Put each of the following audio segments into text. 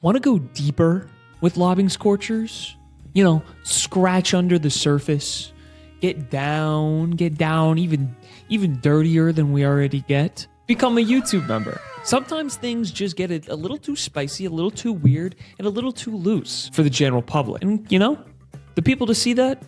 Want to go deeper with Lobbing Scorchers? You know, scratch under the surface, get down even dirtier than we already get. Become a YouTube member. Sometimes things just get a little too spicy, a little too weird, and a little too loose for the general public. And you know, the people to see that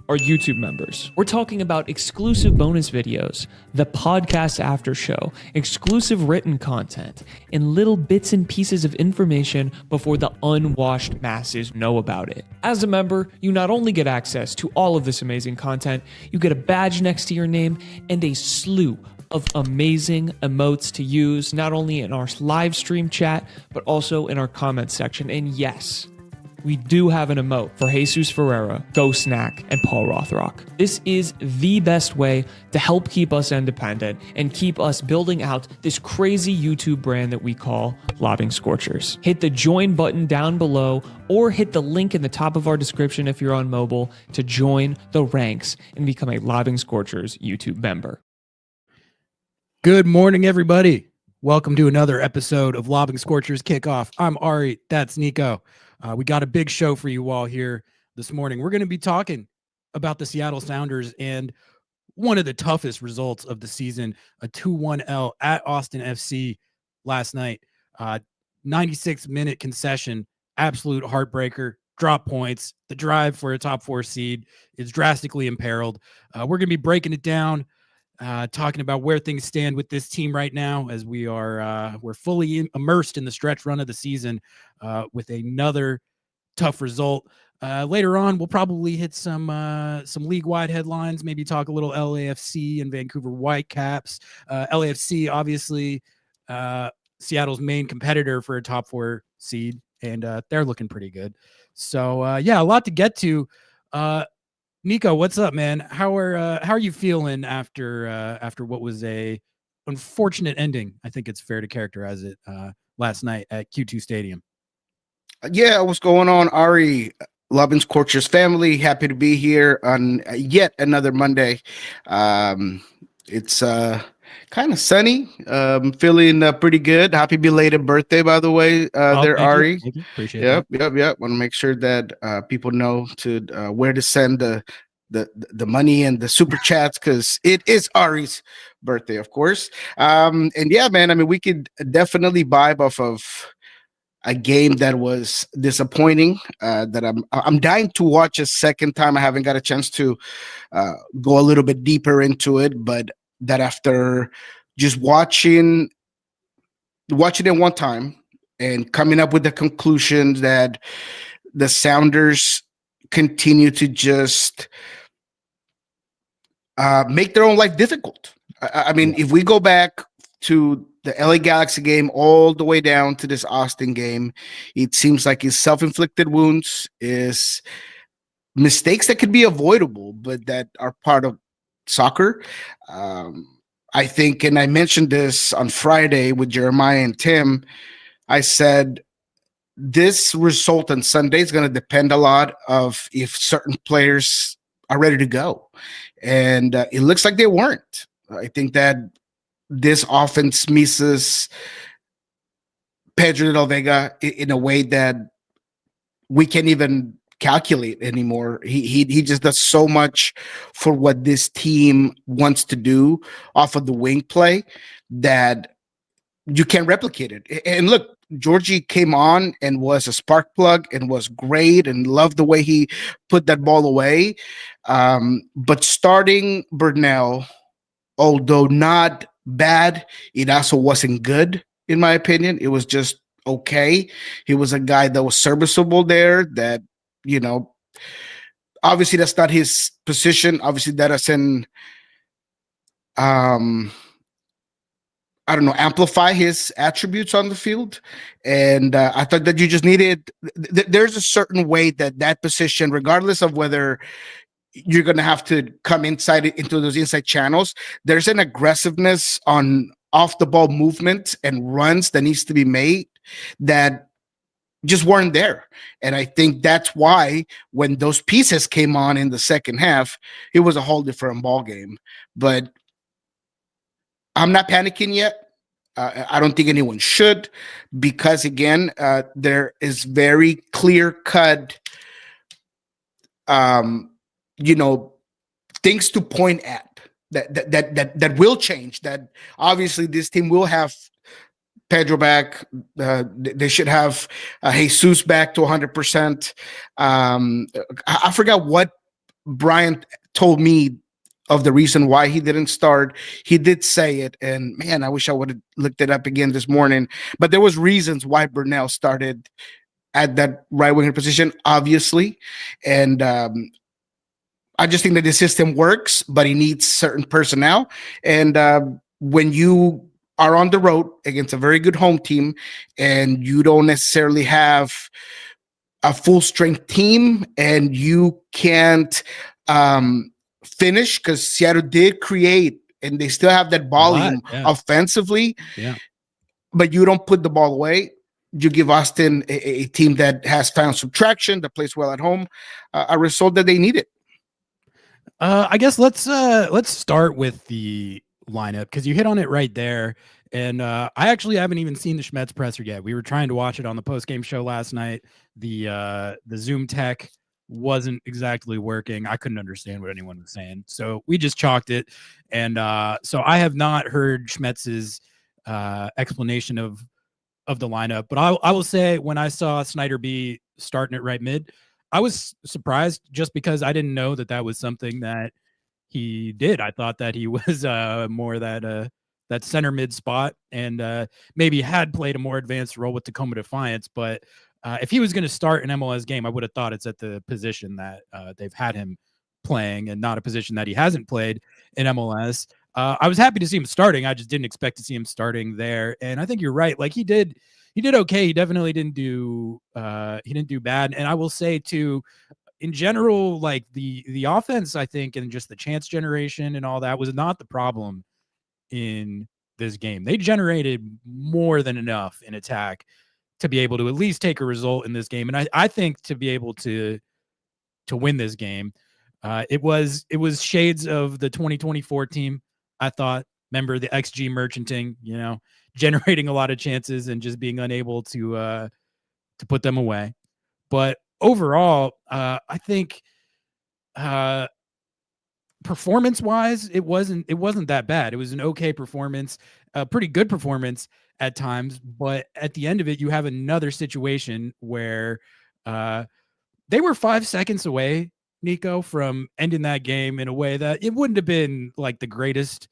are YouTube members. We're talking about exclusive bonus videos, the podcast after show, exclusive written content, and little bits and pieces of information before the unwashed masses know about it. As a member, you not only get access to all of this amazing content, you get a badge next to your name and a slew of amazing emotes to use, not only in our live stream chat, but also in our comments section. And yes, we do have an emote for Jesus Ferreira, Go Snack, and Paul Rothrock. This is the best way to help keep us independent and keep us building out this crazy YouTube brand that we call Lobbing Scorchers. Hit the join button down below or hit the link in the top of our description if you're on mobile to join the ranks and become a Lobbing Scorchers YouTube member. Good morning, everybody. Welcome to another episode of Lobbing Scorchers Kickoff. I'm Ari. That's Nico. We got a big show for you all here this morning. We're going to be talking about the Seattle Sounders and one of the toughest results of the season, a 2-1 at Austin FC last night. 96-minute concession, absolute heartbreaker, drop points. The drive for a top four seed is drastically imperiled. We're going to be breaking it down, talking about where things stand with this team right now as we're fully immersed in the stretch run of the season with another tough result. Later on, we'll probably hit some league-wide headlines, maybe talk a little LAFC and Vancouver Whitecaps. LAFC, obviously, Seattle's main competitor for a top four seed, and they're looking pretty good. So, yeah, a lot to get to. Nico, what's up, man? How are you feeling after what was a unfortunate ending? I think it's fair to characterize it last night at Q2 Stadium. Yeah, what's going on, Ari? Lobbing Scorchers family, happy to be here on yet another Monday. It's kind of sunny. Feeling pretty good. Happy belated birthday, by the way, there, Ari. Thank you. Appreciate it. Yep. Want to make sure that people know to where to send the money and the super chats, because it is Ari's birthday, of course. And yeah, man, I mean, we could definitely vibe off of a game that was disappointing, that I'm dying to watch a second time. I haven't got a chance to go a little bit deeper into it, but that after just watching it one time and coming up with the conclusion that the Sounders continue to just make their own life difficult. I mean, if we go back to the LA Galaxy game all the way down to this Austin game, it seems like it's self-inflicted wounds, is mistakes that could be avoidable, but that are part of soccer. I think, and I mentioned this on Friday with Jeremiah and Tim, I said this result on Sunday is going to depend a lot of if certain players are ready to go. And it looks like they weren't. I think that this offense misses Pedro Del Vega in a way that we can't even calculate anymore. He just does so much for what this team wants to do off of the wing play that you can't replicate it. And look, Georgie came on and was a spark plug and was great and loved the way he put that ball away. But starting Burnell, although not bad, it also wasn't good, in my opinion. It was just okay. He was a guy that was serviceable there, that, you know, obviously that's not his position. Obviously that doesn't amplify his attributes on the field. And I thought that you just needed, there's a certain way that position, regardless of whether you're going to have to come inside into those inside channels, there's an aggressiveness on off the ball movement and runs that needs to be made that just weren't there. And I think that's why when those pieces came on in the second half, it was a whole different ball game. But I'm not panicking yet. I don't think anyone should, because again, there is very clear cut, you know, things to point at that will change. That obviously this team will have Pedro back. They should have Jesus back to 100%. I forgot what Brian told me of the reason why he didn't start. He did say it, and man, I wish I would have looked it up again this morning. But there was reasons why Burnell started at that right winger position, obviously, and I just think that the system works, but he needs certain personnel. And when you are on the road against a very good home team, and you don't necessarily have a full strength team, and you can't finish, because Seattle did create and they still have that volume offensively, but you don't put the ball away. You give Austin a team that has found subtraction, that plays well at home, a result that they needed. I guess let's start with the lineup, because you hit on it right there. And I actually haven't even seen the Schmetzer presser yet. We were trying to watch it on the post-game show last night. The Zoom tech wasn't exactly working. I couldn't understand what anyone was saying, so we just chalked it. And so I have not heard Schmetz's explanation of the lineup. But I will say, when I saw Snyder B starting at right mid, I was surprised, just because I didn't know that was something that he did. I thought that he was more that center mid spot, and maybe had played a more advanced role with Tacoma Defiance. But if he was going to start an MLS game, I would have thought it's at the position that they've had him playing, and not a position that he hasn't played in MLS. I was happy to see him starting. I just didn't expect to see him starting there. And I think you're right. Like, he did okay. He definitely didn't do bad. And I will say too, in general, like the offense, I think, and just the chance generation and all that was not the problem in this game. They generated more than enough in attack to be able to at least take a result in this game. And I think to be able to win this game, it was shades of the 2024 team, I thought. Remember the XG merchanting, generating a lot of chances and just being unable to put them away. But overall, I think performance-wise, it wasn't that bad. It was an okay performance, a pretty good performance at times. But at the end of it, you have another situation where they were 5 seconds away, Nico, from ending that game in a way that it wouldn't have been like the greatest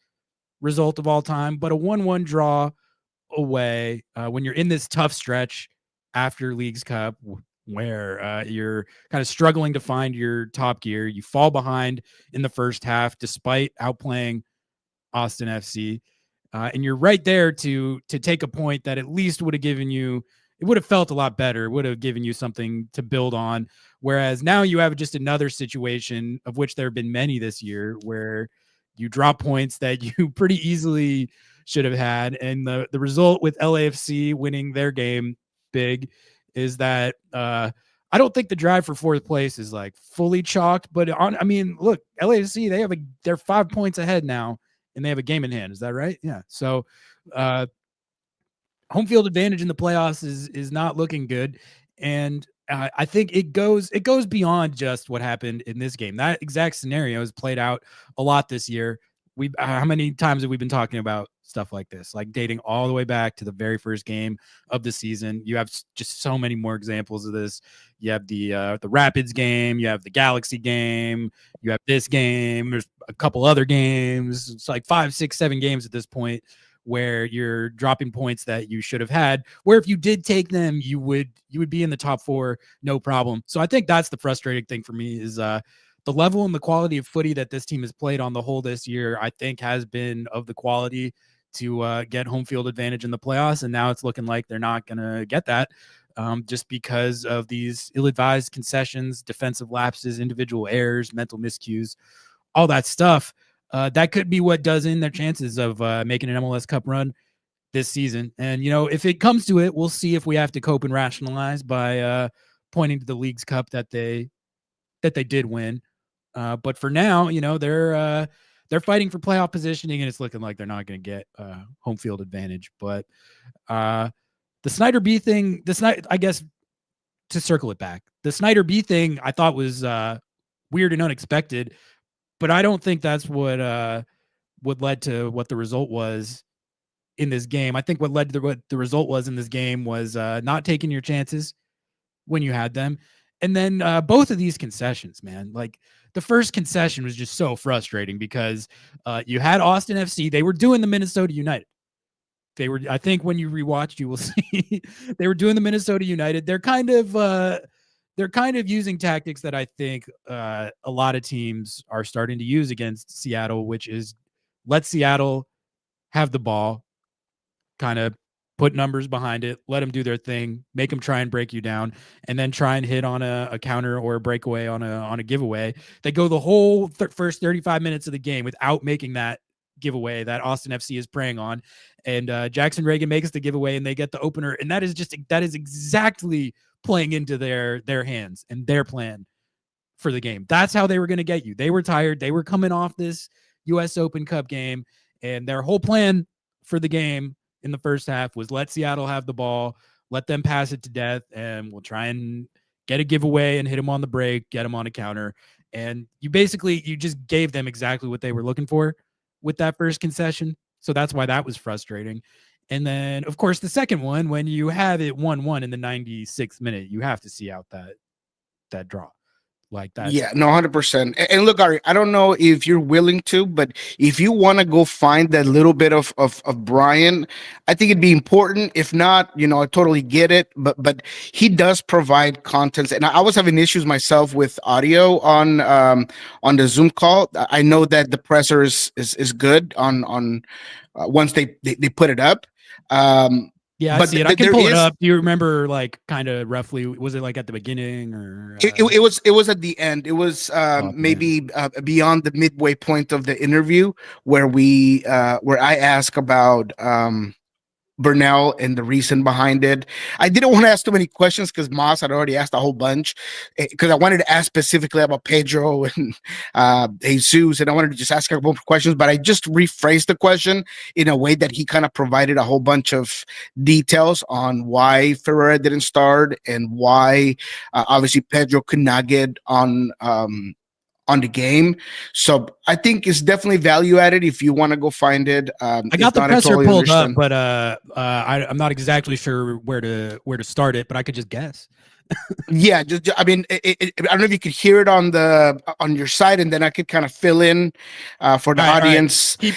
result of all time, but a 1-1 draw away when you're in this tough stretch after Leagues Cup, where you're kind of struggling to find your top gear. You fall behind in the first half despite outplaying Austin FC, and you're right there to take a point that at least would have given you, it would have felt a lot better. It would have given you something to build on. Whereas now you have just another situation, of which there have been many this year, where you drop points that you pretty easily should have had. And the result with LAFC winning their game big is that I don't think the drive for fourth place is like fully chalked, but look, LAFC, they're 5 points ahead now, and they have a game in hand. Is that right? Yeah. So home field advantage in the playoffs is not looking good. And I think it goes beyond just what happened in this game. That exact scenario has played out a lot this year. How many times have we been talking about stuff like this, like dating all the way back to the very first game of the season? You have just so many more examples of this. You have the Rapids game, you have the Galaxy game, you have this game. There's a couple other games. It's like 5, 6, 7 games at this point where you're dropping points that you should have had, where if you did take them, you would be in the top 4, no problem. So I think that's the frustrating thing for me, is the level and the quality of footy that this team has played on the whole this year, I think has been of the quality to get home field advantage in the playoffs. And now it's looking like they're not going to get that just because of these ill-advised concessions, defensive lapses, individual errors, mental miscues, all that stuff. That could be what does in their chances of making an MLS Cup run this season. And, if it comes to it, we'll see if we have to cope and rationalize by pointing to the Leagues Cup that they did win. But for now, they're they're fighting for playoff positioning, and it's looking like they're not going to get home field advantage. But the Snyder B thing, I guess to circle it back, the Snyder B thing I thought was weird and unexpected, but I don't think that's what led to what the result was in this game. I think what led to what the result was in this game was not taking your chances when you had them. And then both of these concessions, man, like the first concession was just so frustrating because you had Austin FC. They were doing the Minnesota United. They were, I think when you rewatched, you will see they were doing the Minnesota United. They're kind of using tactics that I think a lot of teams are starting to use against Seattle, which is let Seattle have the ball, kind of put numbers behind it, let them do their thing, make them try and break you down, and then try and hit on a counter or a breakaway on a giveaway. They go the whole first 35 minutes of the game without making that giveaway that Austin FC is preying on. And Jackson Reagan makes the giveaway and they get the opener. And that is exactly playing into their hands and their plan for the game. That's how they were going to get you. They were tired. They were coming off this US Open Cup game, and their whole plan for the game in the first half was let Seattle have the ball, let them pass it to death, and we'll try and get a giveaway and hit them on the break, get them on a counter. And you just gave them exactly what they were looking for with that first concession. So that's why that was frustrating. And then, of course, the second one, when you have it 1-1 in the 96th minute, you have to see out that draw. Like that. Yeah, no, 100%. And look, Ari, I don't know if you're willing to, but if you want to go find that little bit of Brian, I think it'd be important. If not, I totally get it. But he does provide content, and I was having issues myself with audio on the Zoom call. I know that the presser is good on once they put it up. Yeah, I see it. I can pull it up. Do you remember, like, kind of roughly? Was it like at the beginning, or it was at the end? It was maybe beyond the midway point of the interview where I ask about Burnell and the reason behind it. I didn't want to ask too many questions because Moss had already asked a whole bunch, because I wanted to ask specifically about Pedro and Jesus, and I wanted to just ask a couple of questions, but I just rephrased the question in a way that he kind of provided a whole bunch of details on why Ferreira didn't start and why obviously Pedro could not get on the game. So I think it's definitely value added if you want to go find it. I got the presser pulled up, but I'm not exactly sure where to start it, but I could just guess. Yeah, I mean, I don't know if you could hear it on your side, and then I could kind of fill in for the audience. Right.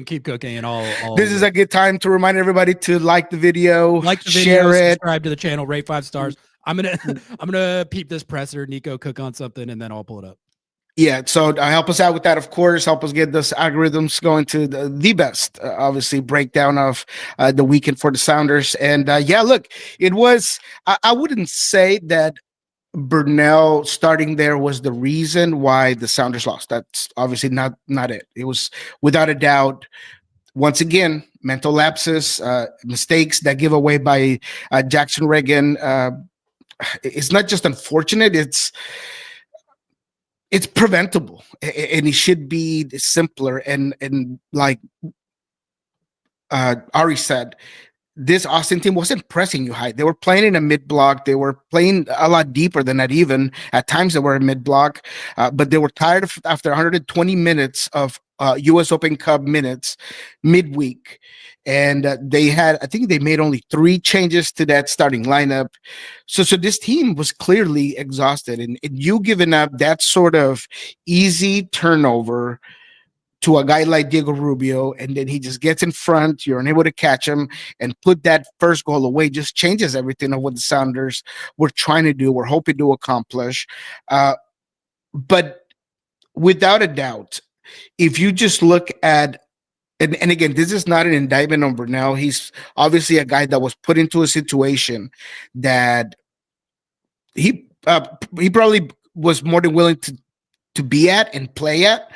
Keep cooking, and all. This is a good time to remind everybody to like the video, share it, subscribe to the channel, rate 5 stars. I'm gonna peep this presser, Nico, cook on something, and then I'll pull it up. Yeah, so help us out with that, of course. Help us get those algorithms going to the best, obviously, breakdown of the weekend for the Sounders. And yeah, look, it was, I wouldn't say that Burnell starting there was the reason why the Sounders lost. That's obviously not it. It was, without a doubt, once again, mental lapses, mistakes that give away by Jackson Reagan. It's not just unfortunate, it's preventable, and it should be simpler. And like Ari said, this Austin team wasn't pressing you high. They were playing in a mid block. They were playing a lot deeper than that. Even at times they were in mid block, but they were tired after 120 minutes of US Open Cup minutes midweek. And I think they made only 3 changes to that starting lineup. So this team was clearly exhausted, and you giving up that sort of easy turnover to a guy like Diego Rubio, and then he just gets in front, you're unable to catch him and put that first goal away, just changes everything of what the Sounders were trying to do, we're hoping to accomplish. But without a doubt, if you just look at, and again, this is not an indictment on Burnell. He's obviously a guy that was put into a situation that he probably was more than willing to be at and play at,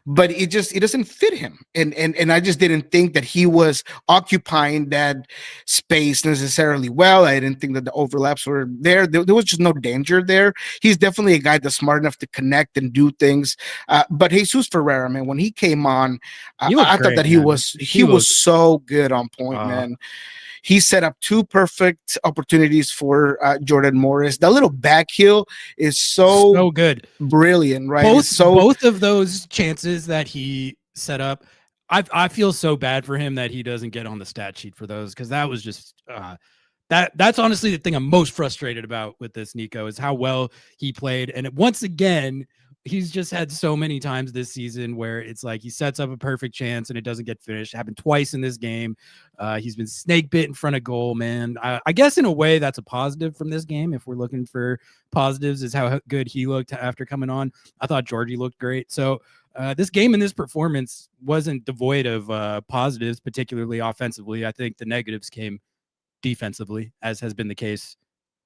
but it doesn't fit him. And I just didn't think that he was occupying that space necessarily well. I didn't think that the overlaps were there. There was just no danger there. He's definitely a guy that's smart enough to connect and do things. But Jesus Ferreira, man, when he came on, I thought great, that he was so good on point, man. He set up two perfect opportunities for Jordan Morris. That little back heel is so good, brilliant, right? Both of those chances that he set up, I feel so bad for him that he doesn't get on the stat sheet for those, because that was just that's honestly the thing I'm most frustrated about with this, Nico, is how well he played. And once again, he's just had so many times this season where it's like he sets up a perfect chance and it doesn't get finished. It happened twice in this game. He's been snake bit in front of goal, man. I guess in a way that's a positive from this game. If we're looking for positives, is how good he looked after coming on. I thought Georgie looked great. So this game and this performance wasn't devoid of positives, particularly offensively. I think the negatives came defensively, as has been the case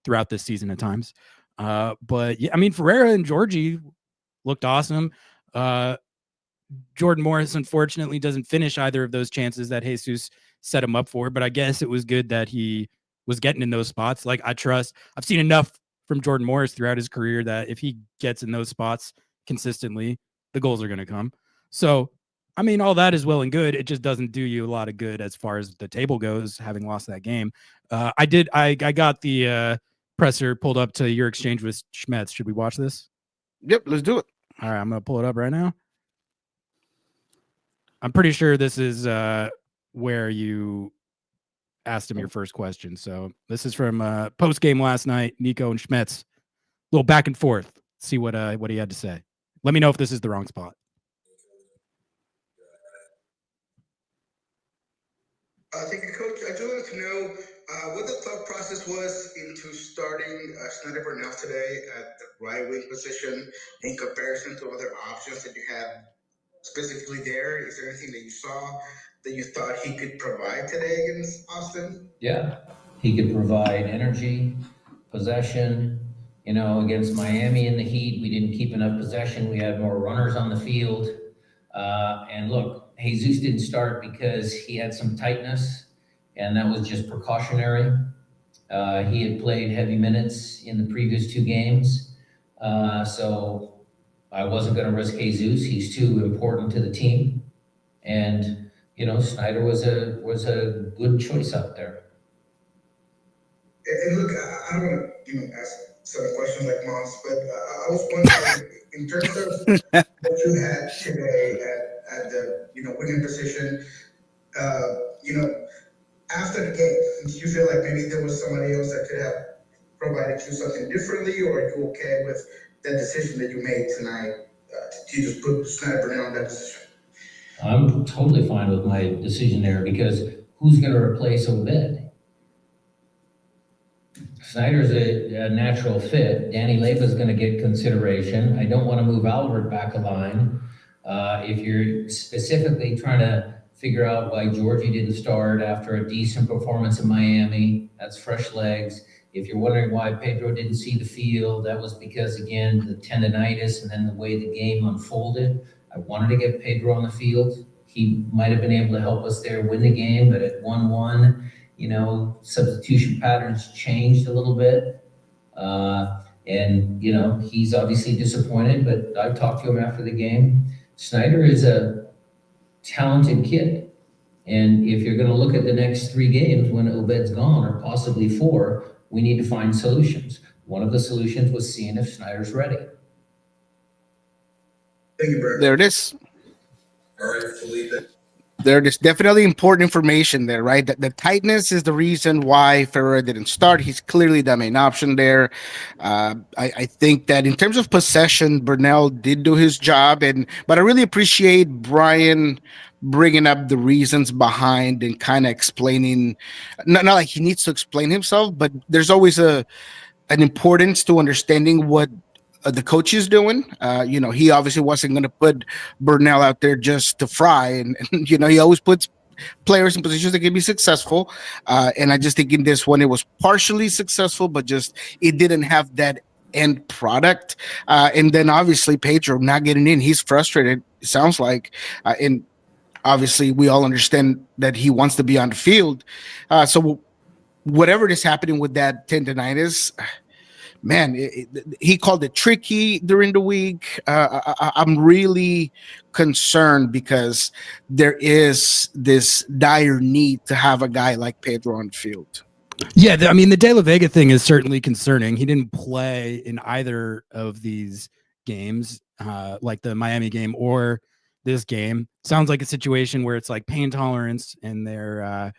throughout this season at times. But yeah, I mean, Ferreira and Georgie looked awesome. Jordan Morris, unfortunately, doesn't finish either of those chances that Jesus set him up for, but I guess it was good that he was getting in those spots. Like, I've seen enough from Jordan Morris throughout his career that if he gets in those spots consistently, the goals are going to come. So, I mean, all that is well and good. It just doesn't do you a lot of good as far as the table goes, having lost that game. I got the presser pulled up to your exchange with Schmetzer. Should we watch this? Yep, let's do it. All right, I'm going to pull it up right now. I'm pretty sure this is where you asked him your first question. So this is from post game last night. Nico and Schmetzer, a little back and forth. See what he had to say. Let me know if this is the wrong spot. Thank you, Coach. I just wanted to know what the thought process was into starting Schneider Burnell today at the right wing position in comparison to other options that you had specifically there. Is there anything that you saw that you thought he could provide today against Austin? Yeah, he could provide energy, possession. You know, against Miami in the heat, we didn't keep enough possession. We had more runners on the field. And look, Jesus didn't start because he had some tightness, and that was just precautionary. He had played heavy minutes in the previous two games. So I wasn't going to risk Jesus. He's too important to the team. And, you know, Schneider was a good choice out there. And look, I don't want to ask some questions like Moss, but I was wondering, in terms of what you had today at the winning position, after the game, do you feel like maybe there was somebody else that could have provided you something differently, or are you okay with that decision that you made tonight to just put Schneider Burnell in that position? I'm totally fine with my decision there, because who's going to replace Obed? Snyder's a natural fit. Danny Leva's going to get consideration. I don't want to move Albert back a line. If you're specifically trying to figure out why Georgie didn't start after a decent performance in Miami, that's fresh legs. If you're wondering why Pedro didn't see the field, that was because, again, the tendonitis and then the way the game unfolded. I wanted to get Pedro on the field. He might have been able to help us there win the game, but at 1-1, substitution patterns changed a little bit. And he's obviously disappointed, but I talked to him after the game. Schneider is a talented kid. And if you're going to look at the next 3 games when Obed's gone, or possibly 4, we need to find solutions. One of the solutions was seeing if Schneider's ready. Thank you, Brad. There it is. All right, Felipe. There is definitely important information there, right? That the tightness is the reason why Ferreira didn't start. He's clearly the main option there. I think that in terms of possession, Burnell did do his job, but I really appreciate Brian bringing up the reasons behind and kind of explaining. Not like he needs to explain himself, but there's always an importance to understanding what the coach is doing. He obviously wasn't going to put Burnell out there just to fry, and he always puts players in positions that can be successful. And I just think in this one it was partially successful, but just it didn't have that end product. And then obviously Pedro not getting in, he's frustrated. It sounds like, and obviously we all understand that he wants to be on the field. So whatever is happening with that tendonitis, man, he called it tricky during the week. I'm really concerned because there is this dire need to have a guy like Pedro on the field. Yeah, I mean, the De La Vega thing is certainly concerning. He didn't play in either of these games, like the Miami game or this game. Sounds like a situation where it's like pain tolerance, and they're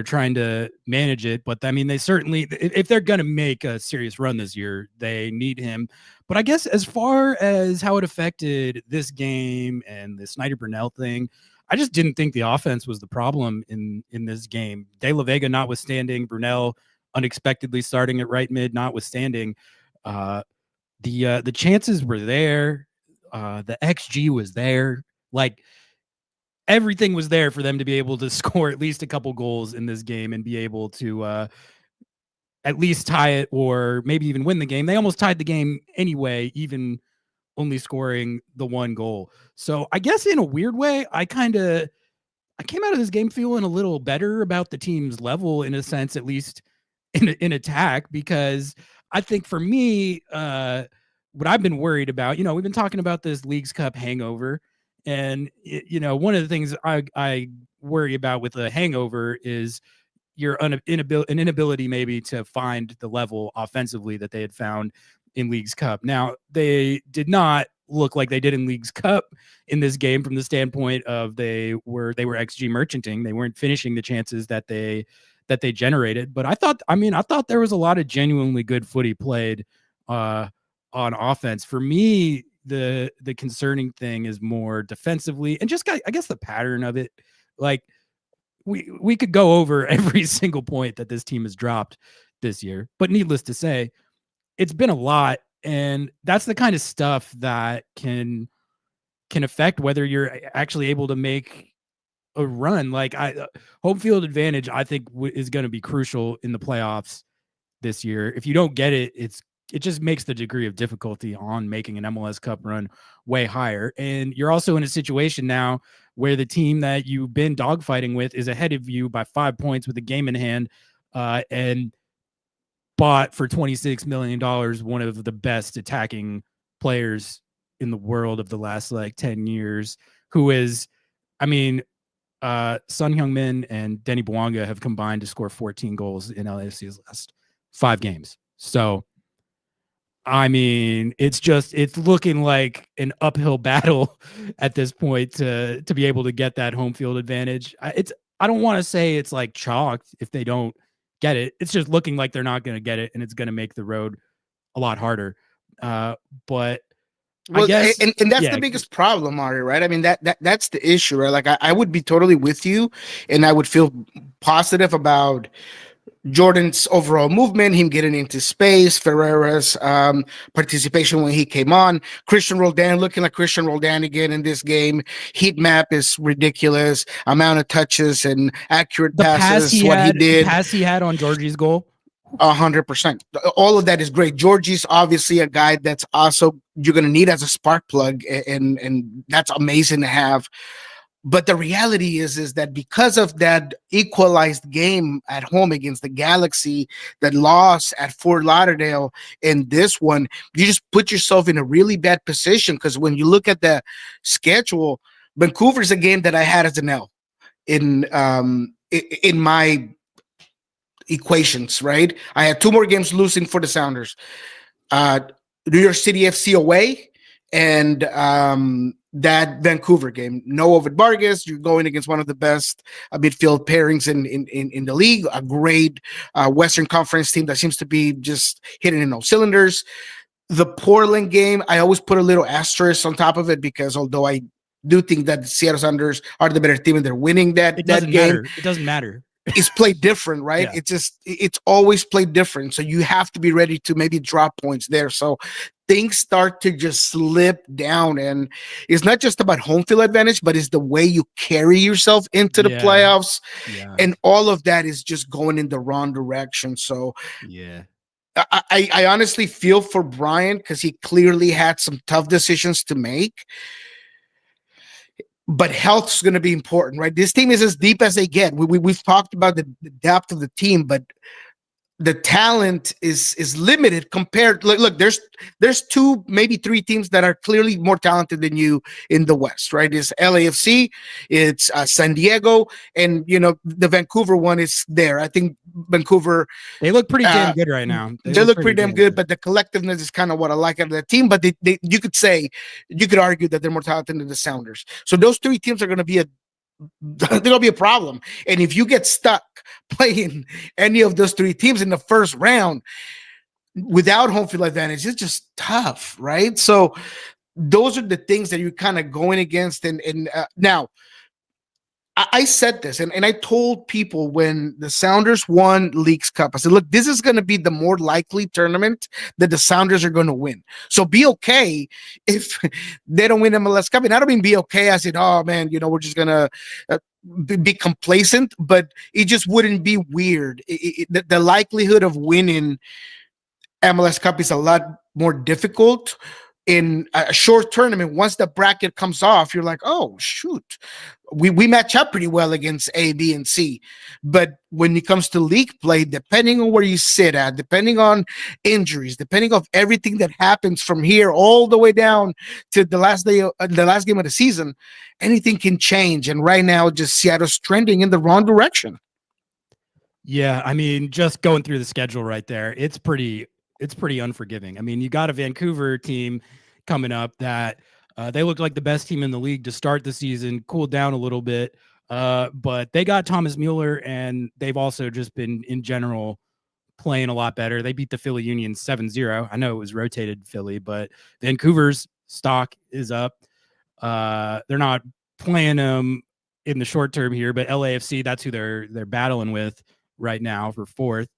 trying to manage it. But I mean, they certainly, if they're going to make a serious run this year, they need him. But I guess as far as how it affected this game and the Snyder Burnell thing, I just didn't think the offense was the problem in this game. De La Vega notwithstanding, Burnell unexpectedly starting at right mid notwithstanding, the chances were there. The XG was there. Like, everything was there for them to be able to score at least a couple goals in this game and be able to at least tie it or maybe even win the game. They almost tied the game anyway, even only scoring the one goal. So I guess in a weird way, I came out of this game feeling a little better about the team's level, in a sense, at least in attack, because I think for me, what I've been worried about, we've been talking about this Leagues Cup hangover. And, one of the things I worry about with a hangover is your inability maybe to find the level offensively that they had found in Leagues Cup. Now, they did not look like they did in Leagues Cup in this game from the standpoint of they were XG merchanting. They weren't finishing the chances that they generated. But I thought there was a lot of genuinely good footy played on offense. For me, the concerning thing is more defensively and just, I guess, the pattern of it. Like, we could go over every single point that this team has dropped this year, but needless to say, it's been a lot, and that's the kind of stuff that can affect whether you're actually able to make a run. Like, home field advantage, I think, is going to be crucial in the playoffs this year. If you don't get it, it just makes the degree of difficulty on making an MLS Cup run way higher. And you're also in a situation now where the team that you've been dogfighting with is ahead of you by 5 points with a game in hand, and bought for $26 million one of the best attacking players in the world of the last 10 years, who is, Son Heung-min and Denny Bouanga have combined to score 14 goals in LAFC's last 5 games. So, it's looking like an uphill battle at this point to be able to get that home field advantage. I don't want to say it's like chalked if they don't get it. It's just looking like they're not going to get it, and it's going to make the road a lot harder. But I guess, and that's the biggest problem, Ari, right? I mean, that's the issue, right? Like, I would be totally with you, and I would feel positive about Jordan's overall movement, him getting into space, Ferreira's participation when he came on, Christian Roldan looking like Christian Roldan again in this game. Heat map is ridiculous. Amount of touches and accurate passes. The pass he had on Georgie's goal. 100%. All of that is great. Georgie's obviously a guy that's also you're going to need as a spark plug, and that's amazing to have. But the reality is that because of that equalized game at home against the Galaxy, that loss at Fort Lauderdale, and this one, you just put yourself in a really bad position, because when you look at the schedule, Vancouver's a game that I had as an L in my equations, right? I had 2 more games losing for the Sounders. New York City FC away, and that Vancouver game. No Ovid Vargas. You're going against one of the best midfield pairings in the league. A great Western Conference team that seems to be just hitting in all cylinders. The Portland game, I always put a little asterisk on top of it, because although I do think that the Seattle Sounders are the better team and they're winning that game, it doesn't matter. It's played different, right? Yeah. It's always played different. So you have to be ready to maybe drop points there. So things start to just slip down, and it's not just about home field advantage, but it's the way you carry yourself into the playoffs. Yeah. And all of that is just going in the wrong direction. So I honestly feel for Brian because he clearly had some tough decisions to make. But health's going to be important, right? This team is as deep as they get. We've talked about the depth of the team, but the talent is limited compared. Look, there's two, maybe three teams that are clearly more talented than you in the West, right? It's LAFC, it's San Diego, and the Vancouver one is there. I think Vancouver, They look pretty damn good right now. They look pretty damn good, but the collectiveness is kind of what I like out of that team. But you could argue that they're more talented than the Sounders. So those three teams are going to be there'll be a problem. And if you get stuck playing any of those three teams in the first round without home field advantage, it's just tough, right? So those are the things that you're kind of going against. And now, I said this, and I told people when the Sounders won Leagues Cup, I said, look, this is going to be the more likely tournament that the Sounders are going to win. So be okay if they don't win MLS Cup. And I don't mean be okay as in, oh, man, we're just going to be complacent, but it just wouldn't be weird. The likelihood of winning MLS Cup is a lot more difficult. In a short tournament, once the bracket comes off, you're like, oh, shoot. We match up pretty well against A, B, and C. But when it comes to league play, depending on where you sit at, depending on injuries, depending on everything that happens from here all the way down to the last game of the season, anything can change. And right now, just Seattle's trending in the wrong direction. Yeah, I mean, just going through the schedule right there, it's pretty unforgiving. I mean, you got a Vancouver team coming up that they looked like the best team in the league to start the season, cooled down a little bit, but they got Thomas Mueller, and they've also just been, in general, playing a lot better. They beat the Philly Union 7-0. I know it was rotated Philly, but Vancouver's stock is up. They're not playing them in the short term here, but LAFC, that's who they're battling with right now for fourth.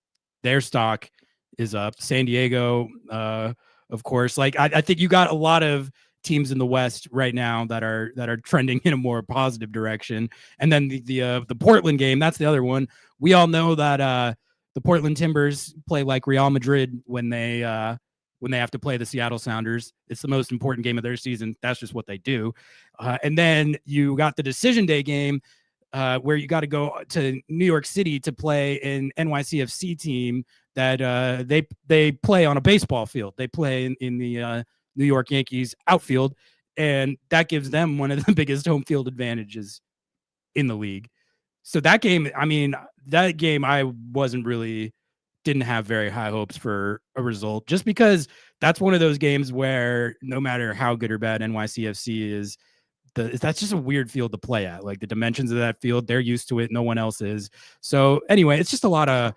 Their stock is up. San Diego, of course. Like I think you got a lot of teams in the West right now that are trending in a more positive direction. And then the Portland game, that's the other one. We all know that the Portland Timbers play like Real Madrid when they have to play the Seattle Sounders. It's the most important game of their season. That's just what they do. And then you got the decision day game where you got to go to New York City to play an NYCFC team that they play on a baseball field. They play in the New York Yankees outfield, and that gives them one of the biggest home field advantages in the league. So that game, I didn't have very high hopes for a result, just because that's one of those games where no matter how good or bad NYCFC is, that's just a weird field to play at. Like the dimensions of that field, they're used to it. No one else is. So anyway, it's just a lot of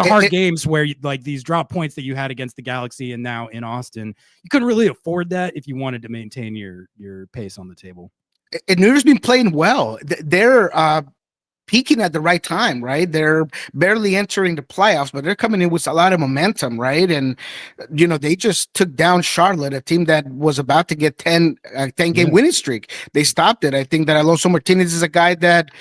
hard games where like these drop points that you had against the Galaxy and now in Austin, you couldn't really afford that if you wanted to maintain your pace on the table. And New York's been playing well. They're peaking at the right time, right? They're barely entering the playoffs, but they're coming in with a lot of momentum, right? And they just took down Charlotte, a team that was about to get 10-game winning streak. They stopped it. I think that Alonso Martinez is a guy that,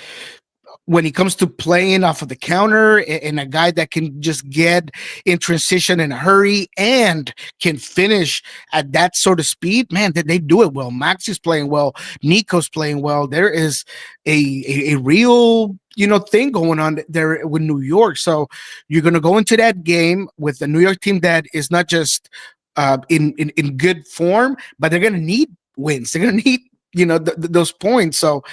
when he comes to playing off of the counter, and a guy that can just get in transition in a hurry and can finish at that sort of speed, man, they do it well. Maxi's playing well. Nico's playing well. There is a real, thing going on there with New York. So you're going to go into that game with a New York team that is not just in good form, but they're going to need wins. They're going to need those points. So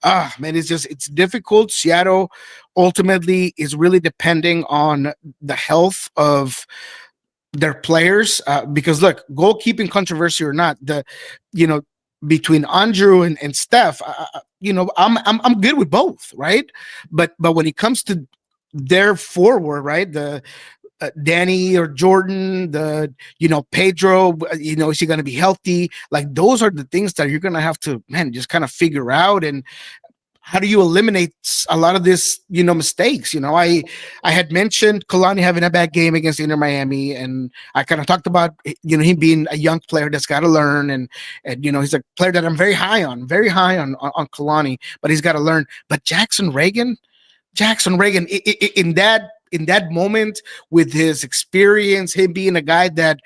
man, it's difficult. Seattle ultimately is really depending on the health of their players, because look, goalkeeping controversy or not, between Andrew and Steph, I'm good with both, right? But when it comes to their forward, right, the Danny or Jordan, Pedro, is he going to be healthy? Like, those are the things that you're going to have to, just kind of figure out. And how do you eliminate a lot of this, mistakes? I had mentioned Kalani having a bad game against Inter Miami, and I kind of talked about, him being a young player that's got to learn. And he's a player that I'm very high on Kalani, but he's got to learn. But Jackson Reagan, in that that moment, with his experience, him being a guy that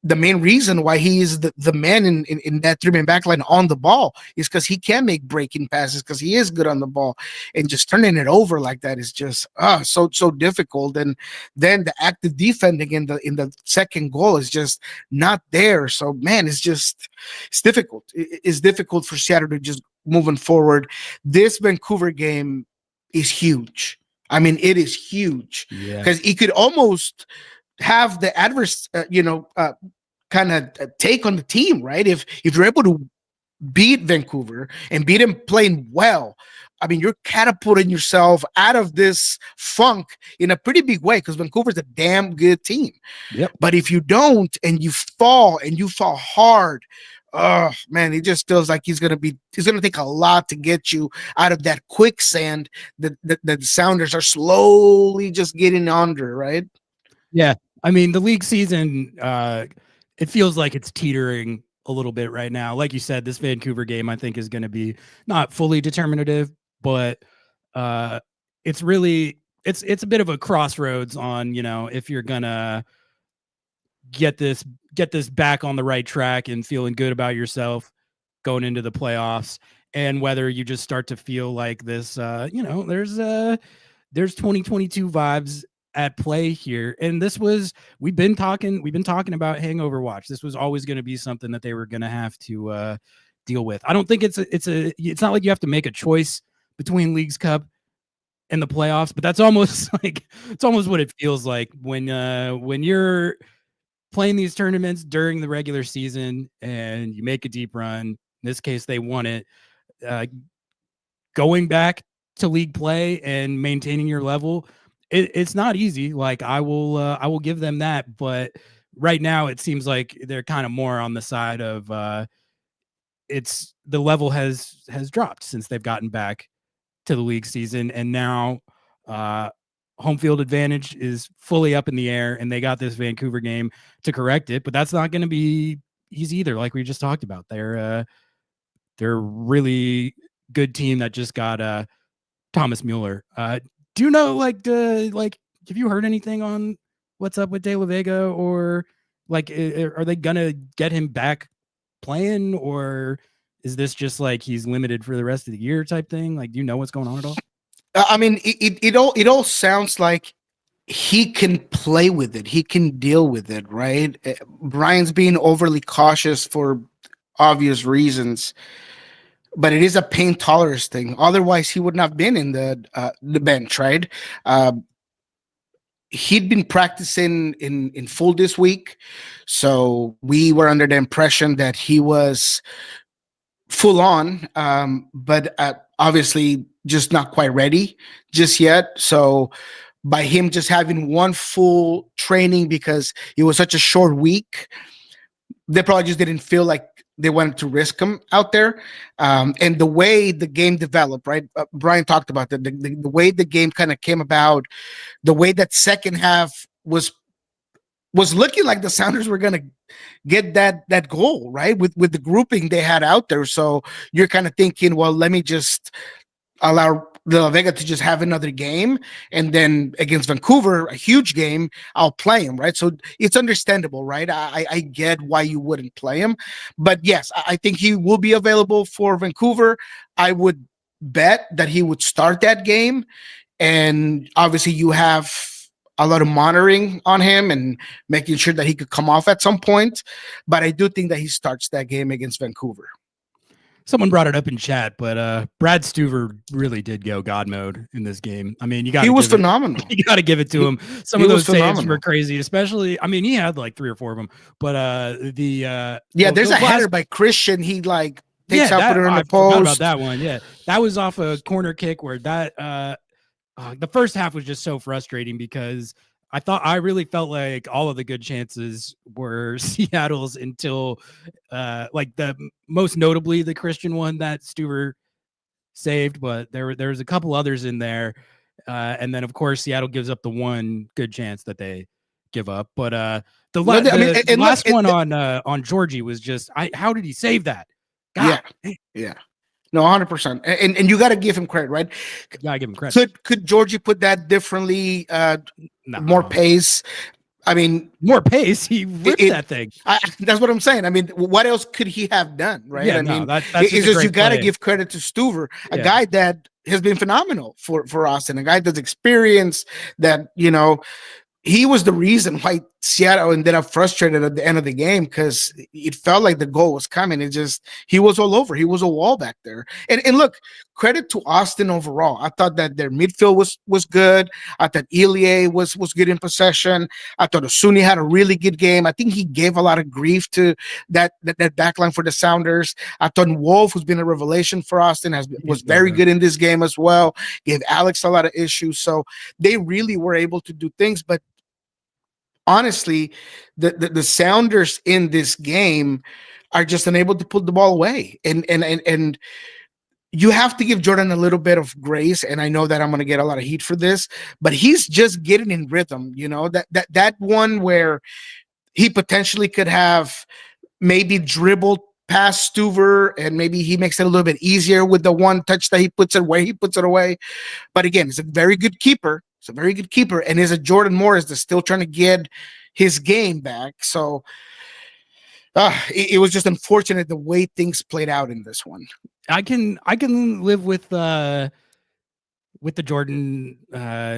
the main reason why he is the man in that three-man backline on the ball is because he can make breaking passes, because he is good on the ball, and just turning it over like that is just so difficult. And then the active defending in the second goal is just not there. So man, it's difficult. It's difficult for Seattle to just moving forward. This Vancouver game is huge. I mean, it is huge because it could almost have the adverse, kind of take on the team, right? If you're able to beat Vancouver and beat them playing well, I mean, you're catapulting yourself out of this funk in a pretty big way, because Vancouver's a damn good team. Yep. But if you don't, and you fall hard, oh man, it just feels like he's gonna take a lot to get you out of that quicksand that the Sounders are slowly just getting under, right? Yeah. I mean, the league season, it feels like it's teetering a little bit right now. Like you said, this Vancouver game, I think, is going to be not fully determinative, but it's a bit of a crossroads on, if you're going to get this back on the right track and feeling good about yourself going into the playoffs, and whether you just start to feel like this, there's 2022 vibes at play here. And we've been talking about hangover watch. This was always going to be something that they were going to have to deal with. I don't think it's not like you have to make a choice between Leagues Cup and the playoffs, but that's almost what it feels like when you're playing these tournaments during the regular season and you make a deep run. In this case, they won it. Going back to league play and maintaining your level, it's not easy. Like, I will give them that, but right now it seems like they're kind of more on the side of the level has dropped since they've gotten back to the league season, and now home field advantage is fully up in the air, and they got this Vancouver game to correct it. But that's not going to be easy either. Like we just talked about, they're a really good team that just got Thomas Mueller. Do you know, have you heard anything on what's up with De La Vega, or are they gonna get him back playing, or is this just like he's limited for the rest of the year type thing? Like, do you know what's going on at all? I mean, it all sounds like he can play with it. He can deal with it, right? Brian's being overly cautious for obvious reasons, but it is a pain tolerance thing. Otherwise, he would not have been in the bench, right? He'd been practicing in full this week, so we were under the impression that he was full on, but obviously just not quite ready just yet. So by him just having one full training, because it was such a short week, they probably just didn't feel like they wanted to risk him out there. And the way the game developed, right? Brian talked about that. The way the game kind of came about, the way that second half was looking like the Sounders were going to get that goal, right? With the grouping they had out there. So you're kind of thinking, well, let me just allow De La Vega to just have another game, and then against Vancouver, a huge game, I'll play him, right? So it's understandable, right? I get why you wouldn't play him, but yes, I think he will be available for Vancouver. I would bet that he would start that game, and obviously you have a lot of monitoring on him and making sure that he could come off at some point, but I do think that he starts that game against Vancouver. Someone brought it up in chat, but Brad Stuver really did go God mode in this game. I mean, he was phenomenal. You got to give it to him. Some of those saves were crazy, especially. I mean, he had like 3 or 4 of them, but there's a header by Christian. He takes out, put it on the post. Forgot about that one. Yeah, that was off a corner kick where that the first half was just so frustrating, because I really felt like all of the good chances were Seattle's until the most notably the Christian one that Stuver saved, but there was a couple others in there. And then of course Seattle gives up the one good chance that they give up. But the last one on Georgie was just how did he save that? God. Yeah. No, 100%. And you got to give him credit, right? Yeah, I give him credit. Could Georgie put that differently? No. More pace. I mean, more pace. He ripped that thing. That's what I'm saying. I mean, what else could he have done, right? Yeah, I mean, that's it's just you got to play. give credit to Stuver, a guy that has been phenomenal for Austin, a guy that's experienced, that, you know, he was the reason why Seattle ended up frustrated at the end of the game, because it felt like the goal was coming. It just, he was all over. He was a wall back there. And look, credit to Austin overall. I thought that their midfield was good. I thought Elie was good in possession. I thought Osuni had a really good game. I think he gave a lot of grief to that backline for the Sounders. I thought Wolf, who's been a revelation for Austin, was very good in this game as well. Gave Alex a lot of issues. So they really were able to do things. But honestly, the Sounders in this game are just unable to put the ball away, and you have to give Jordan a little bit of grace. And I know that I'm going to get a lot of heat for this, but he's just getting in rhythm. You know, that one where he potentially could have maybe dribbled past Stuver, and maybe he makes it a little bit easier with the one touch that he puts it away. But again, he's a very good keeper. It's a very good keeper, and is a Jordan Morris that's still trying to get his game back. So it was just unfortunate the way things played out in this one. I can live with the Jordan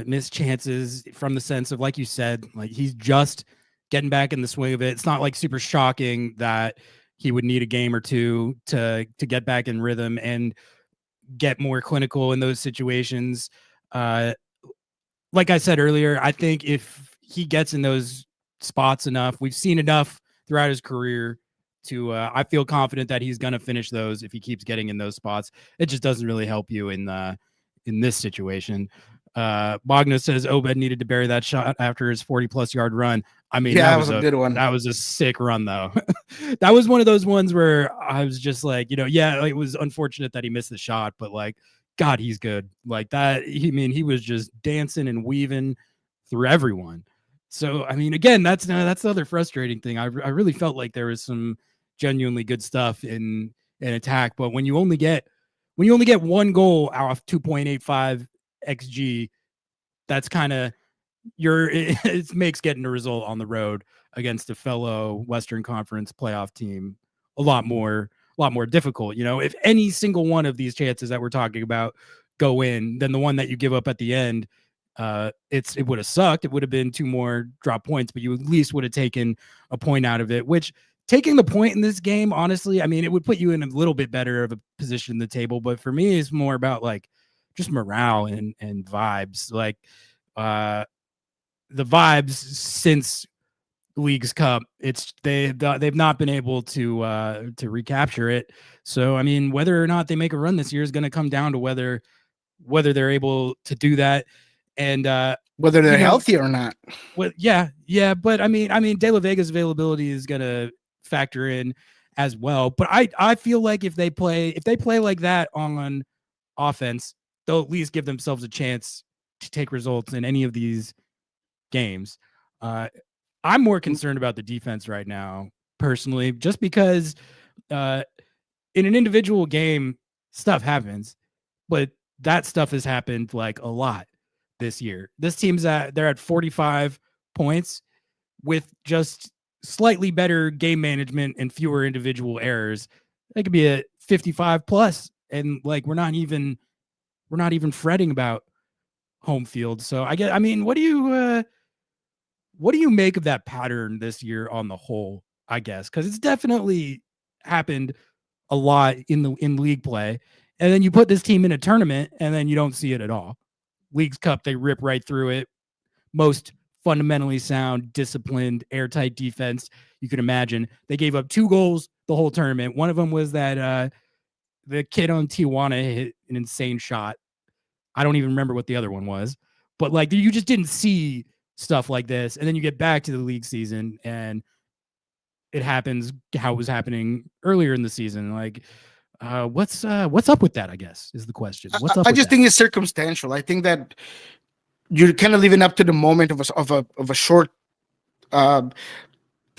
missed chances, from the sense of, like you said, like he's just getting back in the swing of it. It's not like super shocking that he would need a game or two to get back in rhythm and get more clinical in those situations. Like I said earlier, I think if he gets in those spots enough, we've seen enough throughout his career to, I feel confident that he's going to finish those if he keeps getting in those spots. It just doesn't really help you in this situation. Bogna says Obed needed to bury that shot after his 40+ yard run. I mean, that was a good one. That was a sick run, though. That was one of those ones where I was just like, you know, yeah, it was unfortunate that he missed the shot, but like, God, he's good. Like that. He was just dancing and weaving through everyone. So, I mean, again, that's the other frustrating thing. I really felt like there was some genuinely good stuff in attack, but when you only get one goal out of 2.85 XG, that's kind of it makes getting a result on the road against a fellow Western Conference playoff team a lot more difficult. You know, if any single one of these chances that we're talking about go in, then the one that you give up at the end, it would have sucked. It would have been 2 more drop points, but you at least would have taken a point out of it, which, taking the point in this game, honestly, I mean, it would put you in a little bit better of a position in the table. But for me, it's more about like just morale and vibes. Like the vibes since League's Cup, they've not been able to recapture it. So, I mean, whether or not they make a run this year is going to come down to whether they're able to do that, and whether they're healthy or not. Well, yeah. But I mean, De La Vega's availability is going to factor in as well. But I feel like if they play like that on offense, they'll at least give themselves a chance to take results in any of these games. I'm more concerned about the defense right now, personally, just because in an individual game, stuff happens, but that stuff has happened like a lot this year. This team's they're at 45 points with just slightly better game management and fewer individual errors. They could be at 55 plus, and like we're not even fretting about home field. So I mean, what do you make of that pattern this year on the whole? I guess because it's definitely happened a lot in league play, and then you put this team in a tournament, and then you don't see it at all. League's Cup, they rip right through it. Most fundamentally sound, disciplined, airtight defense you could imagine. They gave up 2 goals the whole tournament. One of them was that the kid on Tijuana hit an insane shot. I don't even remember what the other one was, but like you just didn't see stuff like this. And then you get back to the league season and it happens how it was happening earlier in the season. Like, what's up with that, I guess, is the question. What's up? I just think it's circumstantial. I think that you're kind of living up to the moment of a short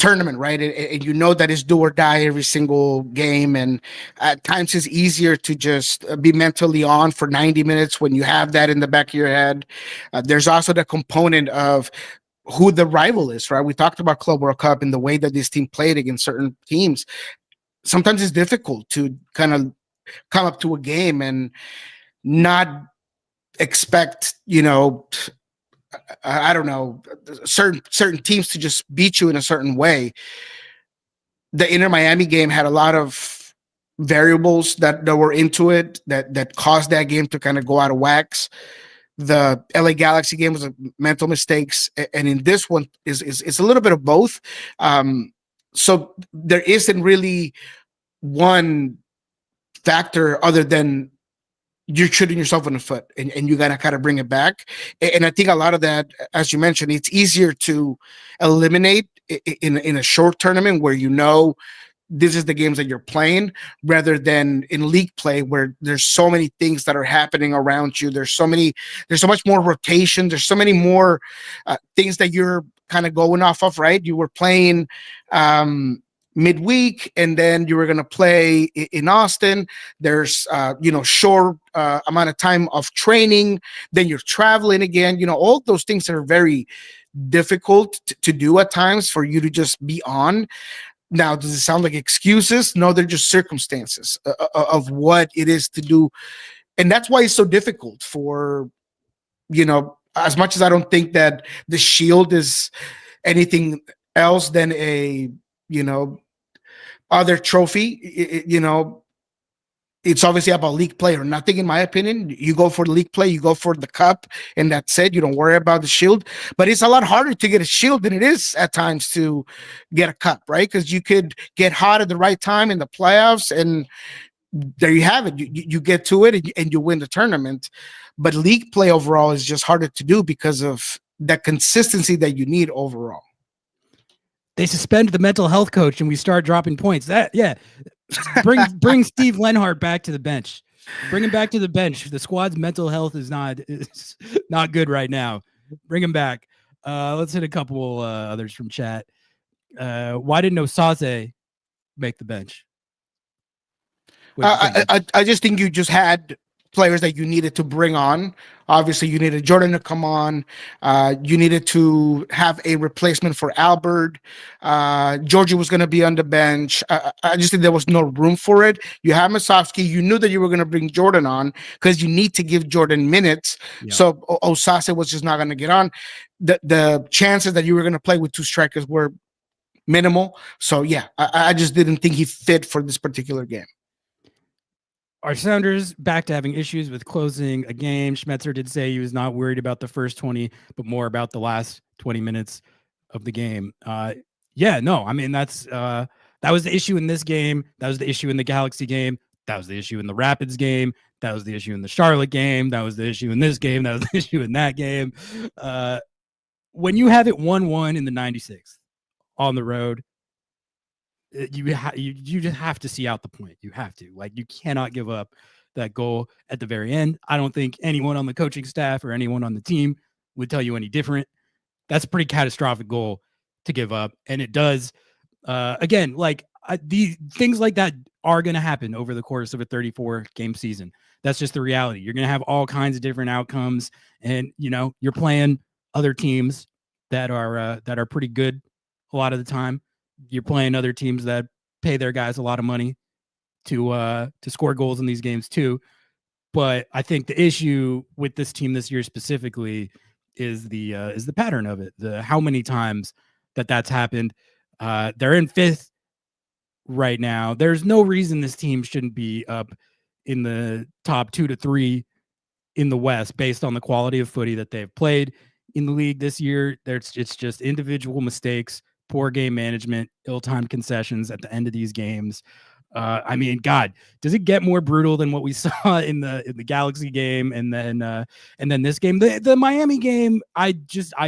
tournament, right? And you know that it's do or die every single game. And at times it's easier to just be mentally on for 90 minutes when you have that in the back of your head. There's also the component of who the rival is, right? We talked about Club World Cup and the way that this team played against certain teams. Sometimes it's difficult to kind of come up to a game and not expect, I don't know, certain teams to just beat you in a certain way. The Inter Miami game had a lot of variables that were into it that caused that game to kind of go out of wax. The LA Galaxy game was mental mistakes, and in this one is a little bit of both. So there isn't really one factor other than you're shooting yourself in the foot and you got to kind of bring it back. And I think a lot of that, as you mentioned, it's easier to eliminate in a short tournament where this is the games that you're playing rather than in league play where there's so many things that are happening around you. There's so much more rotation. There's so many more things that you're kind of going off of, right? You were playing midweek and then you were going to play in Austin. There's short amount of time of training, then you're traveling again, all those things are very difficult to do at times for you to just be on. Now, does it sound like excuses? No, they're just circumstances of what it is to do. And that's why it's so difficult for, as much as I don't think that the Shield is anything else than a, other trophy, it's obviously about league play or nothing, in my opinion. You go for the league play, you go for the cup, and that's it. You don't worry about the Shield. But it's a lot harder to get a Shield than it is at times to get a cup, right? Because you could get hot at the right time in the playoffs, and there you have it. You get to it, and you win the tournament. But league play overall is just harder to do because of that consistency that you need overall. They suspend the mental health coach, and we start dropping points. Bring Steve Lenhart back to the bench. Bring him back to the bench. The squad's mental health is not good right now. Bring him back. Let's hit a couple others from chat. Why didn't Osase make the bench? I just think you just had players that you needed to bring on. Obviously, you needed Jordan to come on. You needed to have a replacement for Albert. Georgie was going to be on the bench. I just think there was no room for it. You have Masovsky. You knew that you were going to bring Jordan on because you need to give Jordan minutes. Yeah. So Osase was just not going to get on. The chances that you were going to play with two strikers were minimal. So, yeah, I just didn't think he fit for this particular game. Our Sounders back to having issues with closing a game. Schmetzer did say he was not worried about the first 20, but more about the last 20 minutes of the game. That was the issue in this game. That was the issue in the Galaxy game. That was the issue in the Rapids game. That was the issue in the Charlotte game. That was the issue in this game. That was the issue in that game. When you have it 1-1 in the 96th on the road, you just have to see out the point. You have to. You cannot give up that goal at the very end. I don't think anyone on the coaching staff or anyone on the team would tell you any different. That's a pretty catastrophic goal to give up. And it does, these things like that are going to happen over the course of a 34-game season. That's just the reality. You're going to have all kinds of different outcomes. And, you're playing other teams that are pretty good a lot of the time. You're playing other teams that pay their guys a lot of money to score goals in these games too. But I think the issue with this team this year specifically is the pattern of it. How many times that's happened. They're in 5th right now. There's no reason this team shouldn't be up in the top 2 to 3 in the West based on the quality of footy that they've played in the league this year. It's just individual mistakes, poor game management, ill-timed concessions at the end of these games. God, does it get more brutal than what we saw in the Galaxy game and then this game? The Miami game, I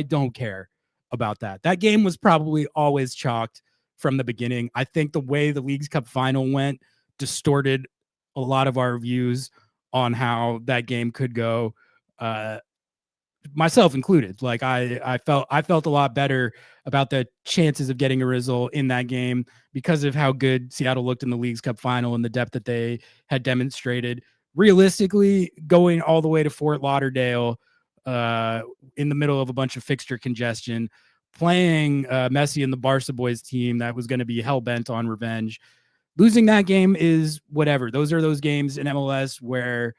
don't care about that. That game was probably always chalked from the beginning. I think the way the Leagues Cup final went distorted a lot of our views on how that game could go. myself included. Like I felt a lot better about the chances of getting a result in that game because of how good Seattle looked in the Leagues Cup final and the depth that they had demonstrated. Realistically, going all the way to Fort Lauderdale in the middle of a bunch of fixture congestion, playing Messi and the Barca boys team that was going to be hell-bent on revenge. Losing that game is whatever. Those are those games in MLS where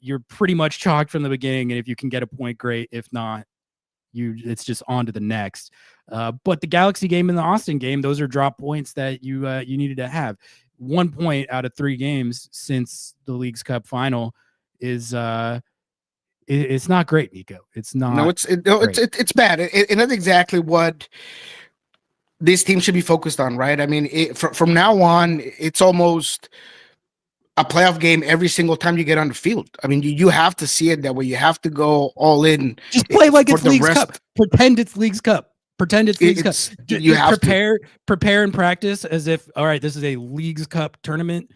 you're pretty much chalked from the beginning, and if you can get a point, great. If not, it's just on to the next. But the Galaxy game and the Austin game, those are drop points that you needed to have. 1 point out of 3 games since the Leagues Cup final is it's not great, Nico. It's not. No, it's bad, and that's exactly what this team should be focused on, right? I mean, from now on, it's almost a playoff game every single time you get on the field. I mean, you have to see it that way. You have to go all in. Just play like it's Leagues Cup. Pretend it's Leagues Cup. Pretend it's Leagues Cup. You have prepare and practice as if, all right, this is a Leagues Cup tournament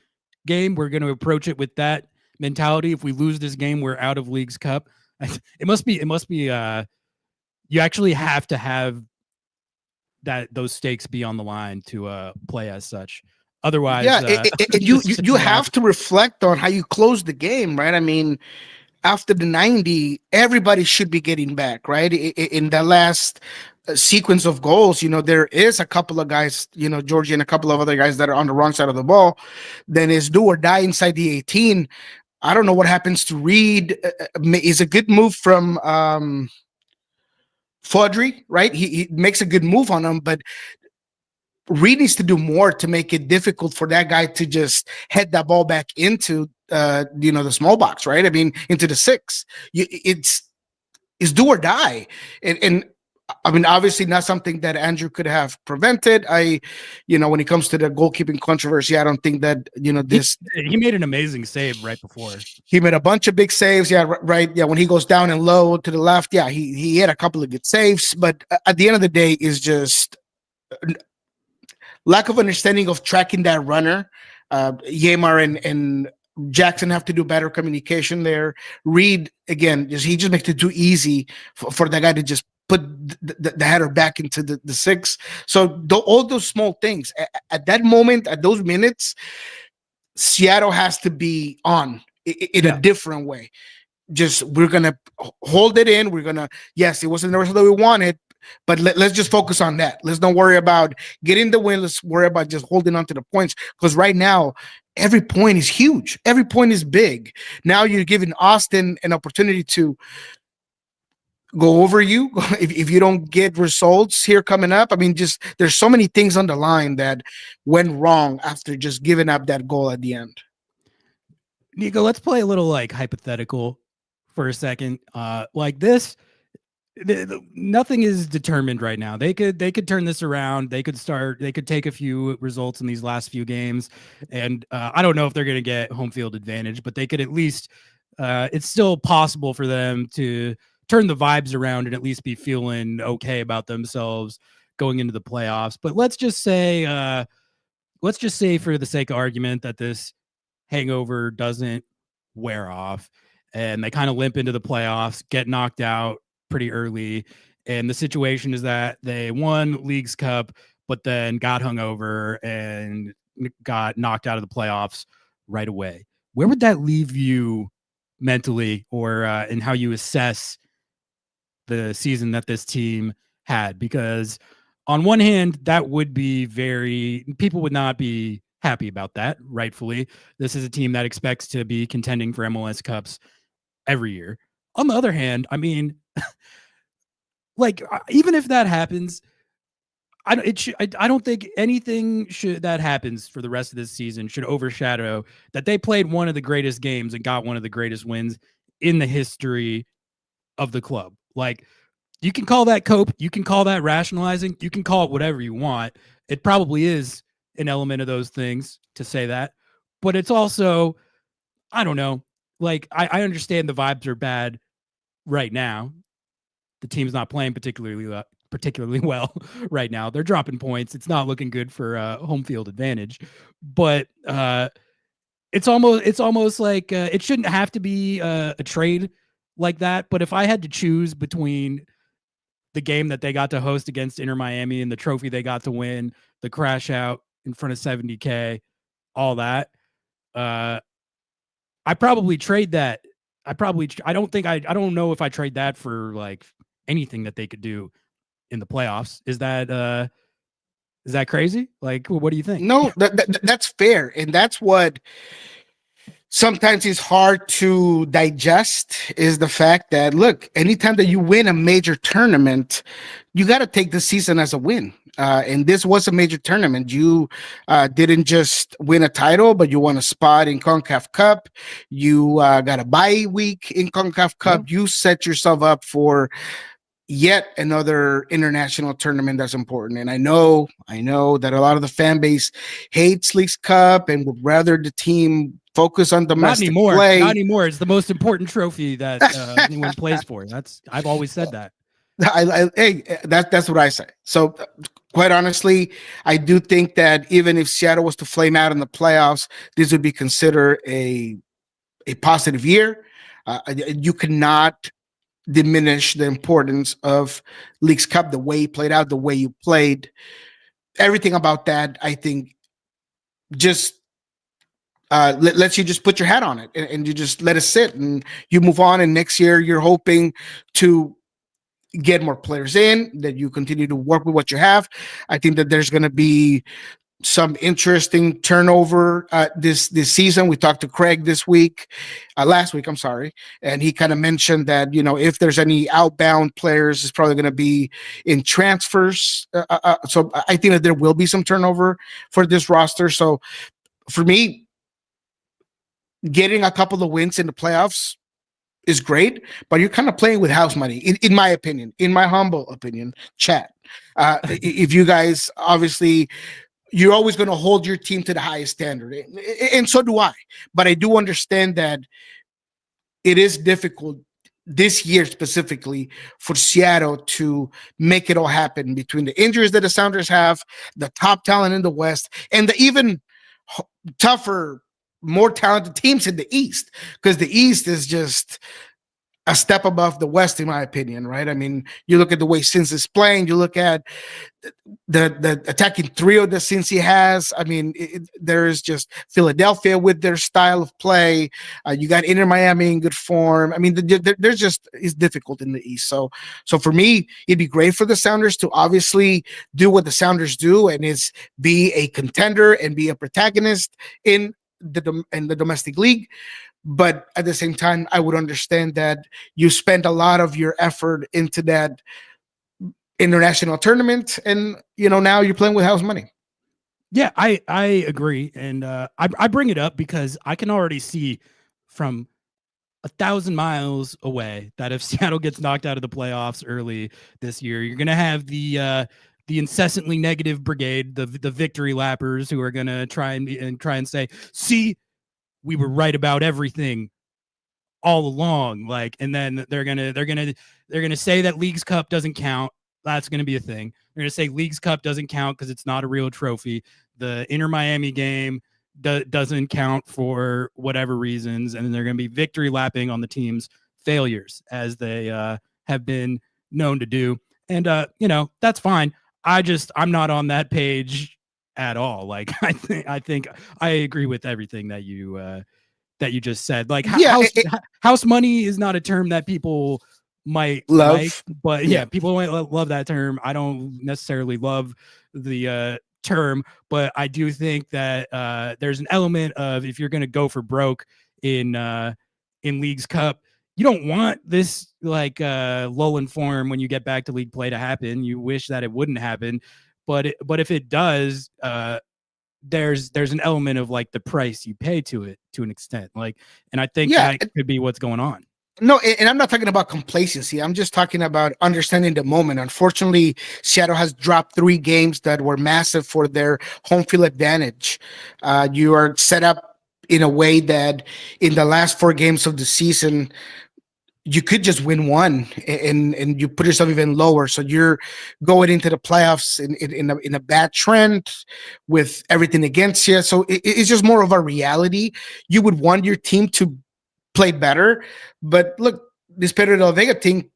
game. We're going to approach it with that mentality. If we lose this game, we're out of Leagues Cup. It must be. You actually have to have those stakes be on the line to play as such. Otherwise, you have to reflect on how you close the game, right? I mean, after the 90, everybody should be getting back, right? In the last sequence of goals, there is a couple of guys, Georgie and a couple of other guys that are on the wrong side of the ball. Then it's do or die inside the 18. I don't know what happens to Reed. Is a good move from Fodry, right? He makes a good move on him, but Reed needs to do more to make it difficult for that guy to just head that ball back into the small box, right? I mean, into the 6. It's do or die, and I mean, obviously not something that Andrew could have prevented. When it comes to the goalkeeping controversy, I don't think that he made an amazing save right before. He made a bunch of big saves, right. When he goes down and low to the left, he had a couple of good saves, but at the end of the day, is just lack of understanding of tracking that runner. Yamar and Jackson have to do better communication there. Reed, again, he just makes it too easy for that guy to just put the header back into the 6. So all those small things at that moment, at those minutes, Seattle has to be on in a different way. We're going to hold it in. We're going to, yes, it wasn't the result that we wanted, but let's just focus on that. Let's not worry about getting the win. Let's worry about just holding on to the points, because right now, every point is huge. Every point is big. Now you're giving Austin an opportunity to go over you if you don't get results here coming up. I mean, there's so many things on the line that went wrong after just giving up that goal at the end. Nico, let's play a little hypothetical for a second. Like this, nothing is determined right now. They could turn this around. They could take a few results in these last few games, and I don't know if they're going to get home field advantage, but they could at least. It's still possible for them to turn the vibes around and at least be feeling okay about themselves going into the playoffs. But let's just say for the sake of argument that this hangover doesn't wear off and they kind of limp into the playoffs, get knocked out pretty early. And the situation is that they won Leagues Cup, but then got hungover and got knocked out of the playoffs right away. Where would that leave you mentally, or in how you assess the season that this team had? Because on one hand, that would be people would not be happy about that, rightfully. This is a team that expects to be contending for MLS Cups every year. On the other hand, I mean, even if that happens, I don't think anything that happens for the rest of this season should overshadow that they played one of the greatest games and got one of the greatest wins in the history of the club. You can call that cope, you can call that rationalizing, you can call it whatever you want. It probably is an element of those things to say that, but it's also, I don't know, I understand the vibes are bad right now. The team's not playing particularly well right now. They're dropping points. It's not looking good for home field advantage, but it's almost like it shouldn't have to be a trade like that. But if I had to choose between the game that they got to host against Inter Miami and the trophy they got to win, the crash out in front of 70K, all that, I probably trade that. I don't know if I trade that for like anything that they could do in the playoffs. Is that crazy? Like, what do you think? No, that's fair. And that's what sometimes is hard to digest, is the fact that, look, anytime that you win a major tournament, you got to take the season as a win. And this was a major tournament. You didn't just win a title, but you won a spot in CONCACAF Cup. You got a bye week in CONCACAF Cup. You set yourself up for yet another international tournament that's important. And I know that a lot of the fan base hates Leagues Cup and would rather the team focus on domestic play. Not anymore. It's the most important trophy that anyone plays for. I've always said that. Hey, that's what I say. So, quite honestly, I do think that even if Seattle was to flame out in the playoffs, this would be considered a positive year. You cannot diminish the importance of Leagues Cup, the way you played out, the way you played, everything about that. I think just lets you just put your hat on it and you just let it sit and you move on. And next year you're hoping to get more players in, that you continue to work with what you have. I think that there's going to be some interesting turnover this season. We talked to Craig last week, I'm sorry, and he kind of mentioned that, if there's any outbound players, it's probably going to be in transfers. So I think that there will be some turnover for this roster. So for me, getting a couple of wins in the playoffs is great, but you're kind of playing with house money, in my opinion, in my humble opinion, chat. If you guys, obviously, you're always going to hold your team to the highest standard, and so do I. But I do understand that it is difficult this year specifically for Seattle to make it all happen between the injuries that the Sounders have, the top talent in the West, and the even tougher, more talented teams in the East, because the East is just a step above the West, in my opinion, right? I mean, you look at the way Cincy is playing, you look at the attacking trio that Cincy has. I mean, there is just Philadelphia with their style of play. You got Inter Miami in good form. I mean, there's just, it's difficult in the East. So for me, it'd be great for the Sounders to obviously do what the Sounders do, and is be a contender and be a protagonist in the domestic league. But at the same time, I would understand that you spend a lot of your effort into that international tournament, and now you're playing with house money. Yeah, I agree, and I bring it up because I can already see from 1,000 miles away that if Seattle gets knocked out of the playoffs early this year, you're going to have the incessantly negative brigade, the victory lappers, who are going to try and say, see, we were right about everything all along. Like, and then they're gonna say that Leagues Cup doesn't count. That's gonna be a thing. They're gonna say Leagues Cup doesn't count because it's not a real trophy. The Inter Miami game doesn't count for whatever reasons, and then they're gonna be victory lapping on the team's failures, as they have been known to do. And that's fine. I'm not on that page at all. Like, I think I agree with everything that you just said. Like, house money is not a term that people might love, like, but yeah, people might love that term. I don't necessarily love the term, but I do think that there's an element of, if you're going to go for broke in Leagues Cup, you don't want this like lull in form when you get back to league play to happen. You wish that it wouldn't happen. But if it does, there's an element of like the price you pay to it to an extent. Like, and I think that could be what's going on. No, and I'm not talking about complacency. I'm just talking about understanding the moment. Unfortunately, Seattle has dropped 3 games that were massive for their home field advantage. You are set up in a way that in the last 4 games of the season, you could just win one, and you put yourself even lower. So you're going into the playoffs in a bad trend with everything against you. So it's just more of a reality. You would want your team to play better, but look, this Pedro Del Vega thing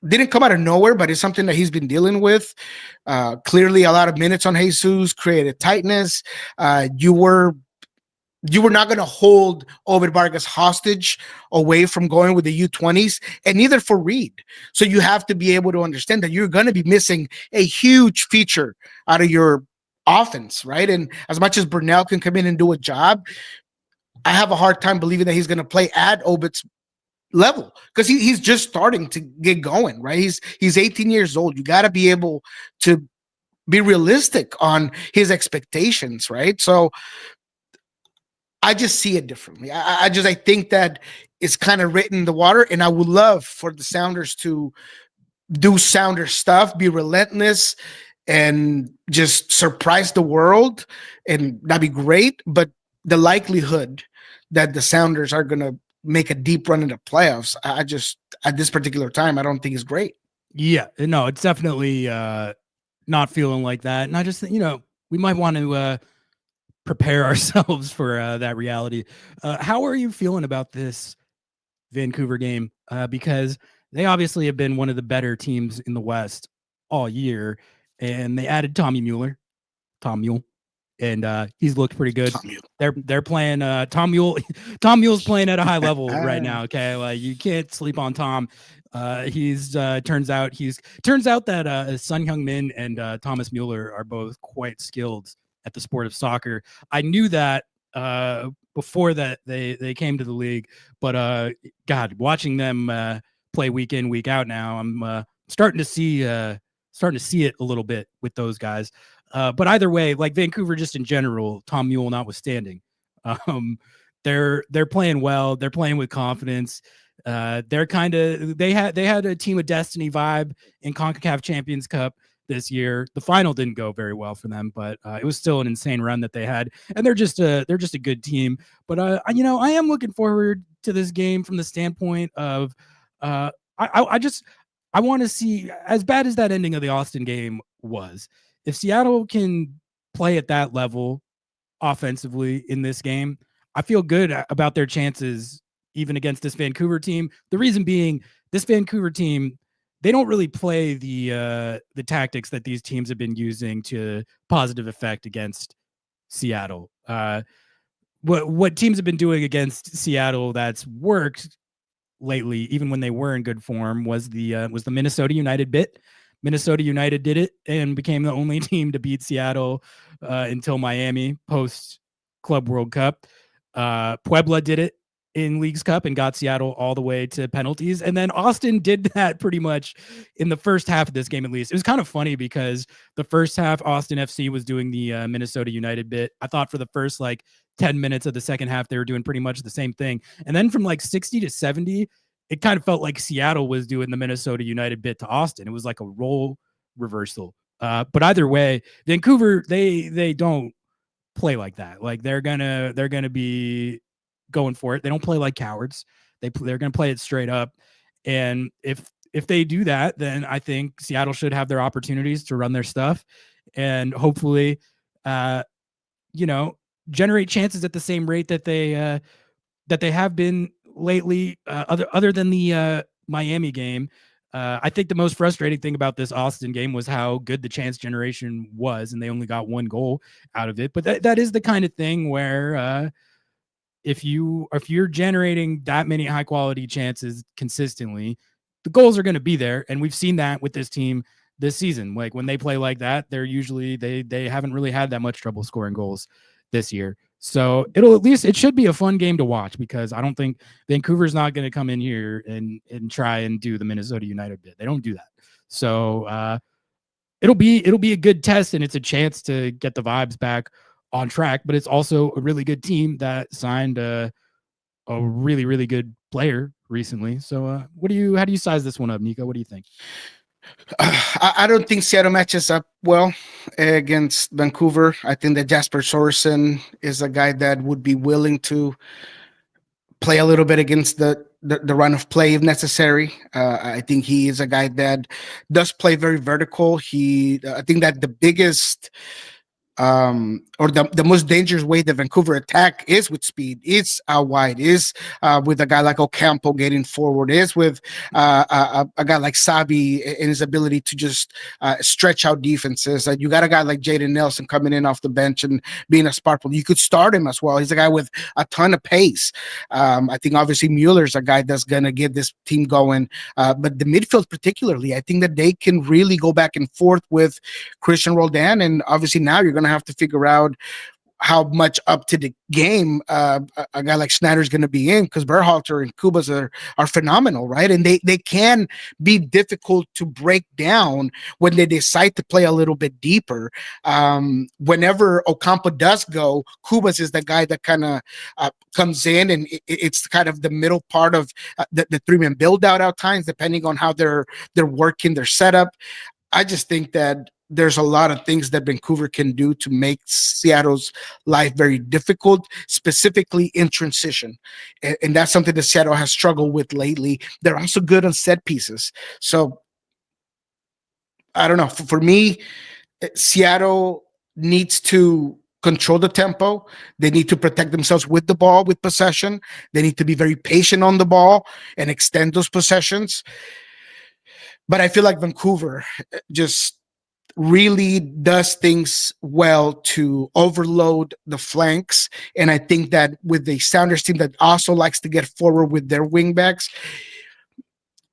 didn't come out of nowhere, but it's something that he's been dealing with. Clearly, a lot of minutes on Jesus created tightness. You were not going to hold Ovid Vargas hostage away from going with the U20s, and neither for Reed. So you have to be able to understand that you're going to be missing a huge feature out of your offense, right? And as much as Burnell can come in and do a job, I have a hard time believing that he's going to play at Ovid's level because he's just starting to get going, right? He's 18 years old. You got to be able to be realistic on his expectations, right? So I just see it differently. I think that it's kind of written in the water, and I would love for the Sounders to do Sounder stuff, be relentless, and just surprise the world, and that'd be great. But the likelihood that the Sounders are going to make a deep run in the playoffs, I just, at this particular time, I don't think is great. Yeah, no, it's definitely not feeling like that. And I just think, we might want to prepare ourselves for that reality. How are you feeling about this Vancouver game? Because they obviously have been one of the better teams in the West all year, and they added Tom Mule, and he's looked pretty good. They're playing Tom Mule. Tom Mule's playing at a high level right now. Okay, like you can't sleep on Tom. He's turns out that Sun Heung-min and Thomas Mueller are both quite skilled at the sport of soccer. I knew that before that they came to the league, but God, watching them play week in, week out now, I'm starting to see it a little bit with those guys. But either way, like Vancouver, just in general, Tom Mule notwithstanding, they're playing well. They're playing with confidence. They had a Team of Destiny vibe in CONCACAF Champions Cup this year. The final didn't go very well for them, but it was still an insane run that they had, and they're just a good team. But I am looking forward to this game from the standpoint of I want to see, as bad as that ending of the Austin game was, if Seattle can play at that level offensively in this game, I feel good about their chances even against this Vancouver team. The reason being, this Vancouver team, they don't really play the tactics that these teams have been using to positive effect against Seattle. What teams have been doing against Seattle that's worked lately, even when they were in good form, was the Minnesota United bit. Minnesota United did it and became the only team to beat Seattle until Miami post Club World Cup. Puebla did it in Leagues Cup and got Seattle all the way to penalties. And then Austin did that pretty much in the first half of this game, at least. It was kind of funny because the first half, Austin FC was doing the Minnesota United bit. I thought for the first 10 minutes of the second half, they were doing pretty much the same thing. And then from 60 to 70, it kind of felt like Seattle was doing the Minnesota United bit to Austin. It was like a role reversal. But either way, Vancouver, they don't play like that. Like they're gonna be going for it. They don't play like cowards. They're gonna play it straight up. And if they do that, then I think Seattle should have their opportunities to run their stuff and hopefully generate chances at the same rate that they have been lately, other than the Miami game. I think the most frustrating thing about this Austin game was how good the chance generation was, and they only got one goal out of it. But that is the kind of thing where if you're generating that many high quality chances consistently, the goals are going to be there. And we've seen that with this team this season. Like when they play like that, they're usually they haven't really had that much trouble scoring goals this year. So it should be a fun game to watch, because I don't think Vancouver's not going to come in here and try and do the Minnesota United bit. They don't do that. So it'll be a good test, and it's a chance to get the vibes back on track. But it's also a really good team that signed a really, really good player recently. So how do you size this one up, Nico? What do you think? I don't think Seattle matches up well against Vancouver. I think that Jasper Sorensen is a guy that would be willing to play a little bit against the run of play if necessary. I think he is a guy that does play very vertical. I think that the biggest or the most dangerous way the Vancouver attack is with speed, is out wide, is with a guy like Ocampo getting forward, is with a guy like Sabi and his ability to just stretch out defenses. You got a guy like Jaden Nelson coming in off the bench and being a spark plug. You could start him as well. He's a guy with a ton of pace. I think obviously Mueller's a guy that's going to get this team going. But the midfield particularly, I think that they can really go back and forth with Christian Roldan. And obviously now you're going to have to figure out how much up to the game a guy like Snyder's going to be in, because Berhalter and Kubas are phenomenal, right? And they can be difficult to break down when they decide to play a little bit deeper. Whenever Ocampo does go, Kubas is the guy that kind of comes in, and it's kind of the middle part of the three-man build-out at times, depending on how they're working their setup. I just think that there's a lot of things that Vancouver can do to make Seattle's life very difficult, specifically in transition. And that's something that Seattle has struggled with lately. They're also good on set pieces. So I don't know. For me, Seattle needs to control the tempo. They need to protect themselves with the ball, with possession. They need to be very patient on the ball and extend those possessions. But I feel like Vancouver just really does things well to overload the flanks. And I think that with the Sounders team that also likes to get forward with their wingbacks,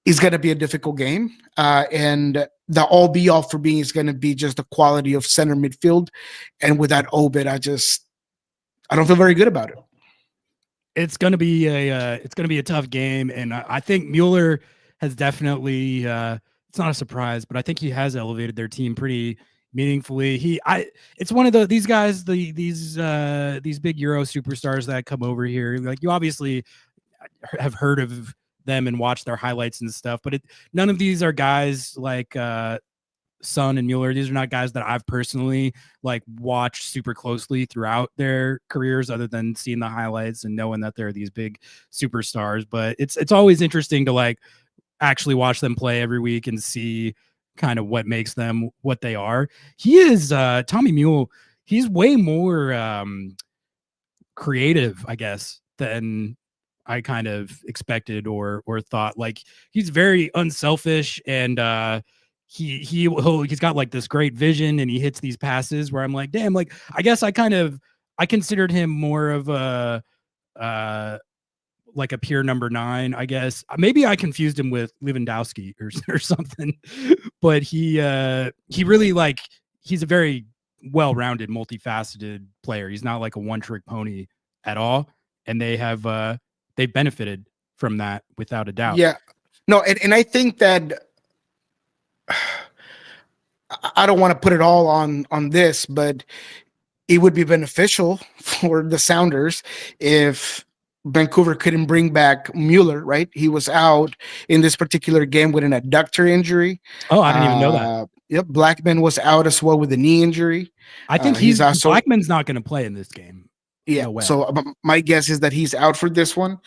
is going to be a difficult game. And the all be all for me is going to be just the quality of center midfield. And with that Obit, I don't feel very good about it. It's going to be a tough game. And I think Mueller has definitely, it's not a surprise, but I think he has elevated their team pretty meaningfully. It's one of these guys, these big Euro superstars that come over here. Like, you obviously have heard of them and watched their highlights and stuff, but none of these are guys like Son and Mueller. These are not guys that I've personally like watched super closely throughout their careers, other than seeing the highlights and knowing that they're these big superstars. But it's always interesting to like actually watch them play every week and see kind of what makes them what they are. He is Tommy Mule. He's way more creative, I guess, than I kind of expected or thought. Like, he's very unselfish, and he's got like this great vision, and he hits these passes where I'm like, damn, like, I guess I considered him more of a like a pure number 9, I guess. Maybe I confused him with Lewandowski or something, but he really, like, he's a very well-rounded, multifaceted player. He's not like a one-trick pony at all, and they've benefited from that without a doubt. Yeah, no, and I think that I don't want to put it all on this, but it would be beneficial for the Sounders if Vancouver couldn't bring back Mueller, right? He was out in this particular game with an adductor injury. Oh, I didn't even know that. Yep, Blackman was out as well with a knee injury. I think Blackman's not going to play in this game. Yeah, no way. So my guess is that he's out for this one.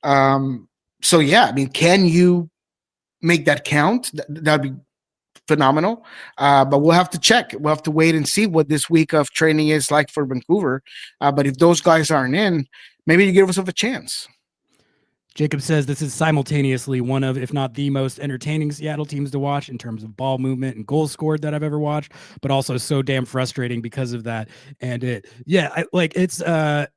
So yeah, I mean, can you make that count? That'd be phenomenal. But we'll have to check. We'll have to wait and see what this week of training is like for Vancouver. But if those guys aren't in, maybe you give yourself a chance. Jacob says this is simultaneously one of, if not the most entertaining Seattle teams to watch in terms of ball movement and goals scored that I've ever watched, but also so damn frustrating because of that. And it's a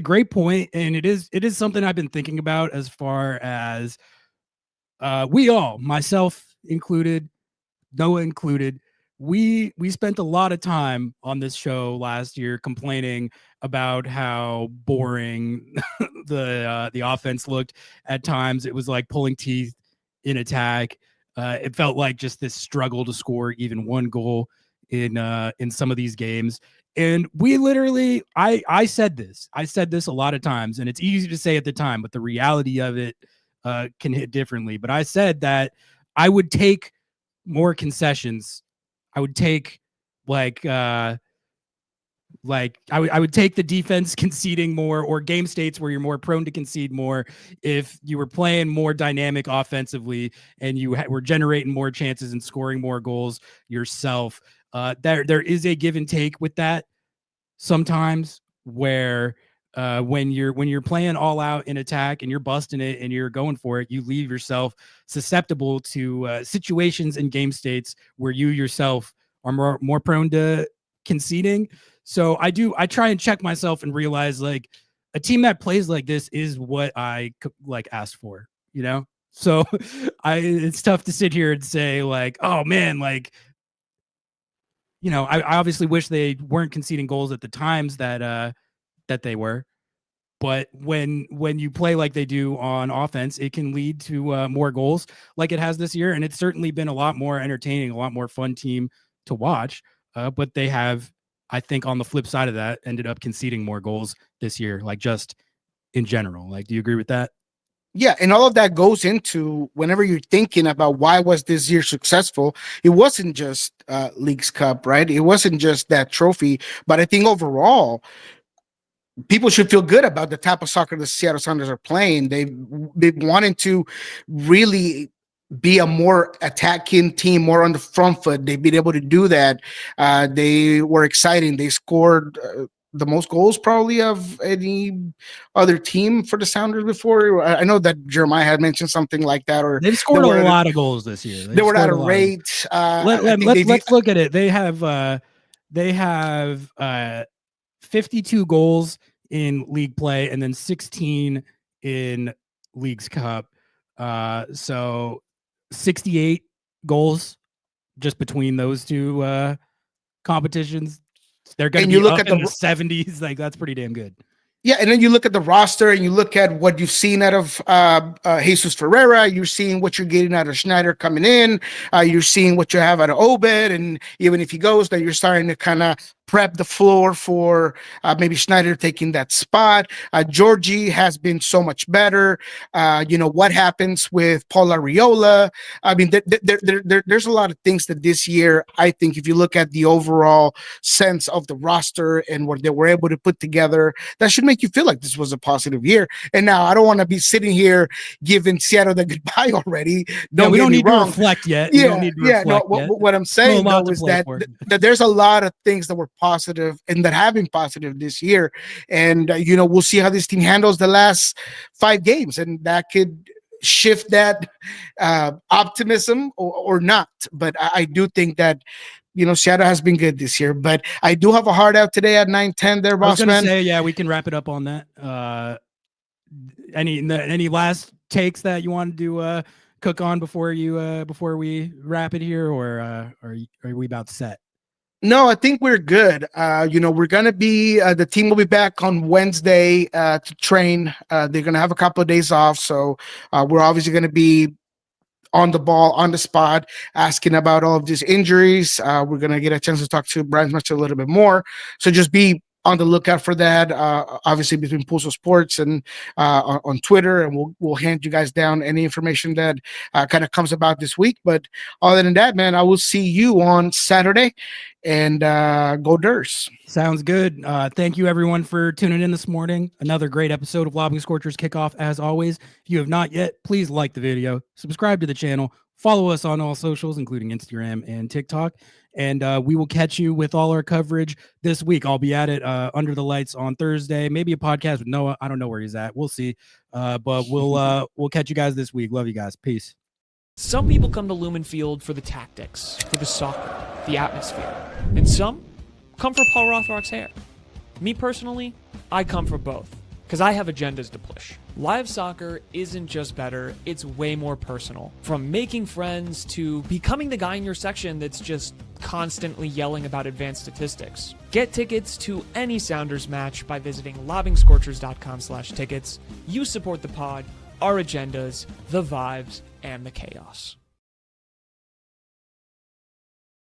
great point, and it is something I've been thinking about as far as we all, myself included, Noah included, we spent a lot of time on this show last year complaining about how boring the offense looked at times. It was like pulling teeth in attack. It felt like just this struggle to score even one goal in some of these games. And we literally, I said this a lot of times, and it's easy to say at the time, but the reality of it can hit differently. But I said that I would take more concessions. I would take I would take the defense conceding more, or game states where you're more prone to concede more, if you were playing more dynamic offensively and you were generating more chances and scoring more goals yourself. There is a give and take with that. sometimes where when you're playing all out in attack and you're busting it and you're going for it, you leave yourself susceptible to situations and game states where you yourself are more prone to conceding. So I try and check myself and realize like a team that plays like this is what I like asked for, you know? So it's tough to sit here and say like, oh man, like, you know, I obviously wish they weren't conceding goals at the times that they were, but when you play like they do on offense, it can lead to more goals like it has this year. And it's certainly been a lot more entertaining, a lot more fun team to watch. But they have, I think on the flip side of that, ended up conceding more goals this year, like just in general. Like, do you agree with that? Yeah, and all of that goes into whenever you're thinking about why was this year successful. It wasn't just Leagues Cup, right? It wasn't just that trophy, but I think overall, people should feel good about the type of soccer the Seattle Sounders are playing. They've wanted to really be a more attacking team, more on the front foot. They've been able to do that. They were exciting. They scored the most goals probably of any other team for the Sounders before. I know that Jeremiah had mentioned something like that. Or they've scored a lot of goals this year. They were at a rate. Let's look at it. They have 52 goals in league play and then 16 in Leagues Cup. So 68 goals just between those two competitions. They're going to be up in the 70s. Like, that's pretty damn good. Yeah, and then you look at the roster and you look at what you've seen out of Jesus Ferreira. You're seeing what you're getting out of Schneider coming in. You're seeing what you have out of Obed. And even if he goes, then you're starting to kind of prep the floor for maybe Schneider taking that spot. Georgie has been so much better. What happens with Paul Arriola? I mean, there's a lot of things that this year, I think, if you look at the overall sense of the roster and what they were able to put together, that should make you feel like this was a positive year. And now I don't want to be sitting here giving Seattle the goodbye already. We don't need to reflect yet. What I'm saying though is that there's a lot of things that were positive and that have been positive this year. And, we'll see how this team handles the last 5 games, and that could shift that optimism or not. But I do think that, Seattle has been good this year, but I do have a hard out today at 9:10 there, boss man. I was going to say, yeah, we can wrap it up on that. Any last takes that you wanted to cook on before we wrap it here, or are we about set? No, I think we're good. We're going to be, the team will be back on Wednesday to train. They're going to have a couple of days off. So we're obviously going to be on the ball, on the spot, asking about all of these injuries. We're going to get a chance to talk to Brian Schmetzer a little bit more. So just be on the lookout for that, obviously between Pulso Sports and on Twitter, and we'll hand you guys down any information that kind of comes about this week. But other than that, man, I will see you on Saturday, and go Durs. Sounds good. Thank you everyone for tuning in this morning. Another great episode of Lobbing Scorchers Kickoff. As always, if you have not yet, please like the video, subscribe to the channel, follow us on all socials, including Instagram and TikTok. And we will catch you with all our coverage this week. I'll be at it under the lights on Thursday. Maybe a podcast with Noah. I don't know where he's at. We'll see. But we'll catch you guys this week. Love you guys. Peace. Some people come to Lumen Field for the tactics, for the soccer, the atmosphere. And some come for Paul Rothrock's hair. Me personally, I come for both, because I have agendas to push. Live soccer isn't just better, it's way more personal. From making friends to becoming the guy in your section that's just constantly yelling about advanced statistics. Get tickets to any Sounders match by visiting lobbingscorchers.com/tickets. You support the pod, our agendas, the vibes, and the chaos.